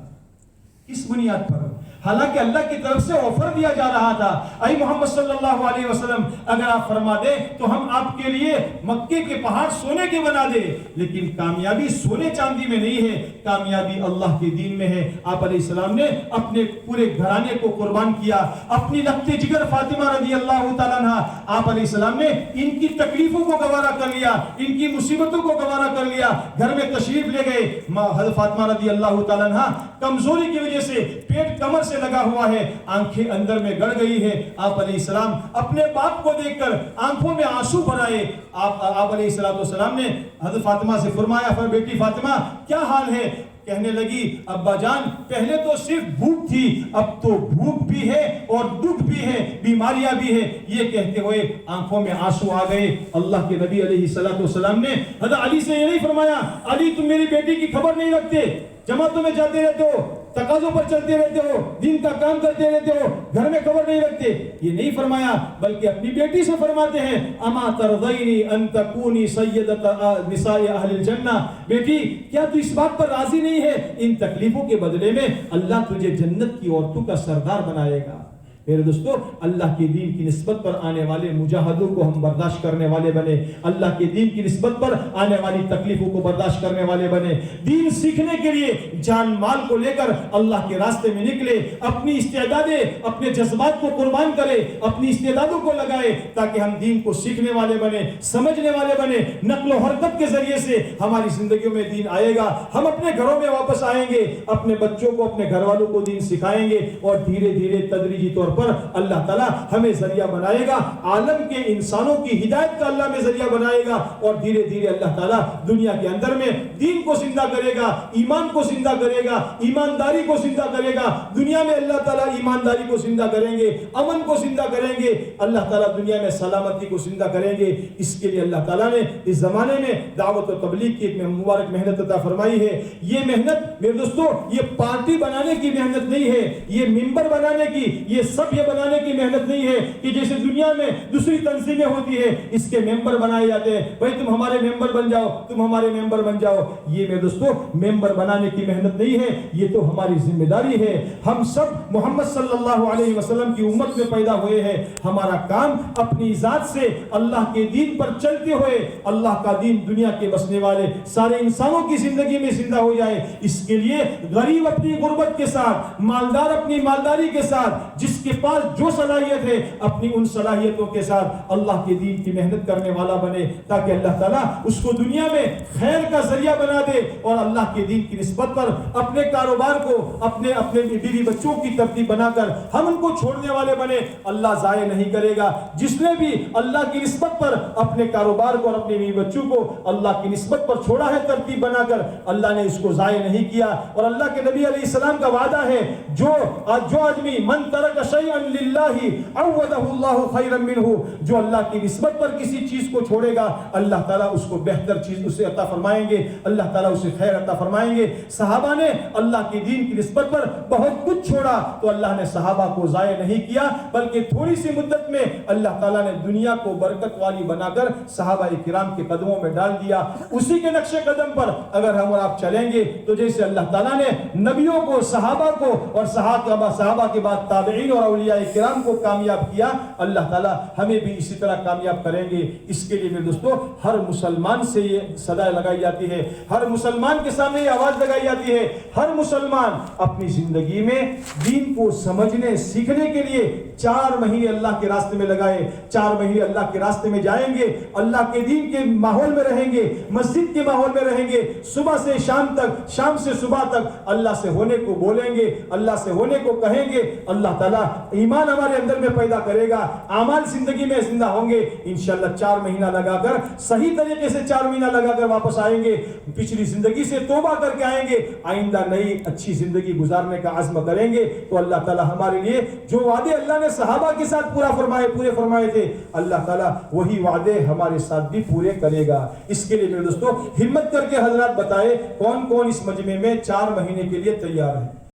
A: کس بنیاد پر؟ حالانکہ اللہ کی طرف سے آفر دیا جا رہا تھا اے محمد صلی اللہ علیہ وسلم اگر آپ فرما دیں تو ہم آپ کے لیے مکے کے پہاڑ سونے کے بنا دیں. لیکن کامیابی سونے چاندی میں نہیں ہے، کامیابی اللہ کے دین میں ہے. آپ علیہ السلام نے اپنے پورے گھرانے کو قربان کیا. اپنی لخت جگر فاطمہ رضی اللہ تعالیٰ عنہ آپ علیہ السلام نے ان کی تکلیفوں کو گوارا کر لیا، ان کی مصیبتوں کو گوارا کر لیا. گھر میں تشریف لے گئے. حضرت فاطمہ رضی اللہ تعالیٰ عنہ کمزوری کی وجہ سے پیٹ کمر سے لگا ہوا ہے، آنکھیں اندر میں گڑ گئی ہے. آپ علیہ السلام اپنے باپ کو دیکھ کر آنکھوں میں آنسو بھرائے. آپ علیہ السلام نے حضرت فاطمہ سے فرمایا بیٹی فاطمہ کیا حال ہے؟ کہنے لگی ابا جان پہلے تو صرف بھوک تھی، اب تو بھوک بھی ہے اور دکھ بھی ہے، بیماریاں بھی ہے. یہ کہتے ہوئے آنکھوں میں آنسو آ گئے. اللہ کے نبی علیہ السلام نے حضرت علی سے یہ نہیں فرمایا علی تم میری بیٹی کی خبر نہیں رکھتے، جماعتوں میں جاتے رہتے ہو، تقاضوں پر چلتے رہتے ہو، دین کا کام کرتے رہتے ہو، گھر میں خبر نہیں رکھتے. یہ نہیں فرمایا بلکہ اپنی بیٹی سے فرماتے ہیں اما ترضینی ان تکونی سیدۃ نساء اہل الجنہ. بیٹی کیا تو اس بات پر راضی نہیں ہے ان تکلیفوں کے بدلے میں اللہ تجھے جنت کی عورتوں کا سردار بنائے گا. میرے دوستو اللہ کے دین کی نسبت پر آنے والے مجاہدوں کو ہم برداشت کرنے والے بنے، اللہ کے دین کی نسبت پر آنے والی تکلیفوں کو برداشت کرنے والے بنے. دین سیکھنے کے لیے جان مال کو لے کر اللہ کے راستے میں نکلے، اپنی استعدادیں اپنے جذبات کو قربان کرے، اپنی استعدادوں کو لگائے تاکہ ہم دین کو سیکھنے والے بنے، سمجھنے والے بنے. نقل و حرکت کے ذریعے سے ہماری زندگیوں میں دین آئے گا. ہم اپنے گھروں میں واپس آئیں گے، اپنے بچوں کو اپنے گھر والوں کو دین سکھائیں گے اور دھیرے دھیرے تدریجی طور پر اللہ تعالیٰ ہمیں ذریعہ بنائے گا، عالم کے انسانوں کی ہدایت کا اللہ میں ذریعہ بنائے گا، اور دھیرے دھیرے اللہ تعالیٰ دنیا کے اندر میں دین کو زندہ کرے گا، ایمان کو زندہ کرے گا، ایمانداری کو زندہ کرے گا۔ دنیا میں اللہ تعالیٰ ایمانداری کو زندہ کریں گے، امن کو زندہ کریں گے، اللہ تعالیٰ دنیا میں سلامتی کو زندہ کریں گے۔ اس کے لیے اللہ تعالیٰ نے اس زمانے میں دعوت و تبلیغ کی ایک مبارک محنت عطا فرمائی ہے۔ یہ محنت میرے دوستو یہ پارٹی بنانے کی محنت نہیں ہے، یہ ممبر بنانے کی، یہ سب یہ بنانے کی محنت نہیں ہے کہ جیسے دنیا میں دوسری تنظیمیں ہوتی ہے اس کے ممبر بنائے جاتے ہیں، بھائی تم ہمارے ممبر بن جاؤ، تم ہمارے ممبر بن جاؤ۔ یہ میرے دوستو ممبر بنانے کی محنت نہیں ہے، یہ تو ہماری ذمہ داری ہے۔ ہم سب محمد صلی اللہ علیہ وسلم کی امت میں پیدا ہوئے ہیں، ہمارا کام اپنی ذات سے اللہ کے دین پر چلتے ہوئے اللہ کا دین دنیا کے بسنے والے سارے انسانوں کی زندگی میں زندہ ہو جائے۔ اس کے لیے غریب اپنی غربت کے ساتھ، مالدار اپنی مالداری کے ساتھ، جس کے پاس جو صلاحیت ہے اپنی ان صلاحیتوں کے ساتھ اللہ کے دین کی محنت کرنے والا بنے، تاکہ اللہ تعالیٰ اس کو دنیا میں خیر کا ذریعہ بنا دے، اور اللہ کے دین کی نسبت پر اپنے کاروبار کو، اپنے بیوی بچوں کی ترتیب بنا کر ہم ان کو چھوڑنے والے بنے۔ اللہ ضائع نہیں کرے گا۔ جس نے بھی اللہ کی نسبت پر اپنے کاروبار کو اور اپنے بیوی بچوں کو اللہ کی نسبت پر چھوڑا ہے ترتیب بنا کر، اللہ نے اس کو ضائع نہیں کیا۔ اور اللہ کے نبی علیہ السلام کا وعدہ ہے، جو آدمی من ترک شیئا للہ عوضہ اللہ خیرا منہ، جو اللہ کی نسبت پر کسی چیز کو چھوڑے گا اللہ تعالیٰ اس کو بہتر چیز اسے عطا فرمائیں گے، اللہ تعالیٰ اسے خیر عطا فرمائیں گے۔ صحابہ نے اللہ کی دین کی نسبت پر بہت کچھ چھوڑا تو اللہ نے صحابہ کو ضائع نہیں کیا، بلکہ تھوڑی سی مدت میں اللہ تعالیٰ نے دنیا کو برکت والی بنا کر صحابہ کرام کے قدموں میں ڈال دیا۔ اسی کے نقش قدم پر اگر ہم اور آپ چلیں گے تو جیسے اللہ تعالیٰ نے نبیوں کو، صحابہ کو اور صحابہ کے بعد تابعین اور اولیاء کرام کو کامیاب کیا، اللہ تعالیٰ ہمیں بھی اسی طرح کامیاب کریں گے۔ اس کے لیے میرے دوستو ہر مسلمان سے یہ صدا لگائی جاتی ہے، ہر مسلمان کے سامنے یہ آواز لگائی جاتی ہے، ہر مسلمان اپنی زندگی میں دین کو سمجھنے سیکھنے کے لیے 4 مہینے اللہ کے راستے میں لگائے۔ 4 مہینے اللہ کے راستے میں جائیں گے، اللہ کے دین کے ماحول میں رہیں گے، مسجد کے ماحول میں رہیں گے، صبح سے شام تک، شام سے صبح تک اللہ سے ہونے کو بولیں گے، اللہ سے ہونے کو کہیں گے۔ اللہ تعالیٰ ایمان ہمارے اندر میں پیدا کرے گا، اعمال زندگی میں زندہ ہوں گے۔ انشاءاللہ 4 مہینہ لگا کر صحیح طریقے سے 4 مہینہ لگا کر واپس آئیں گے، پچھلی زندگی سے توبہ کر کے آئیں گے، آئندہ نئی اچھی زندگی گزارنے کا عزم کریں گے، تو اللہ تعالیٰ ہمارے لیے جو وعدے اللہ نے صحابہ کے ساتھ پورے فرمائے تھے، اللہ تعالیٰ وہی وعدے ہمارے ساتھ بھی پورے کرے گا۔ اس کے لیے میرے دوستو ہمت کر کے حضرات بتائے کون کون اس مجمع میں 4 مہینے کے لیے تیار ہے؟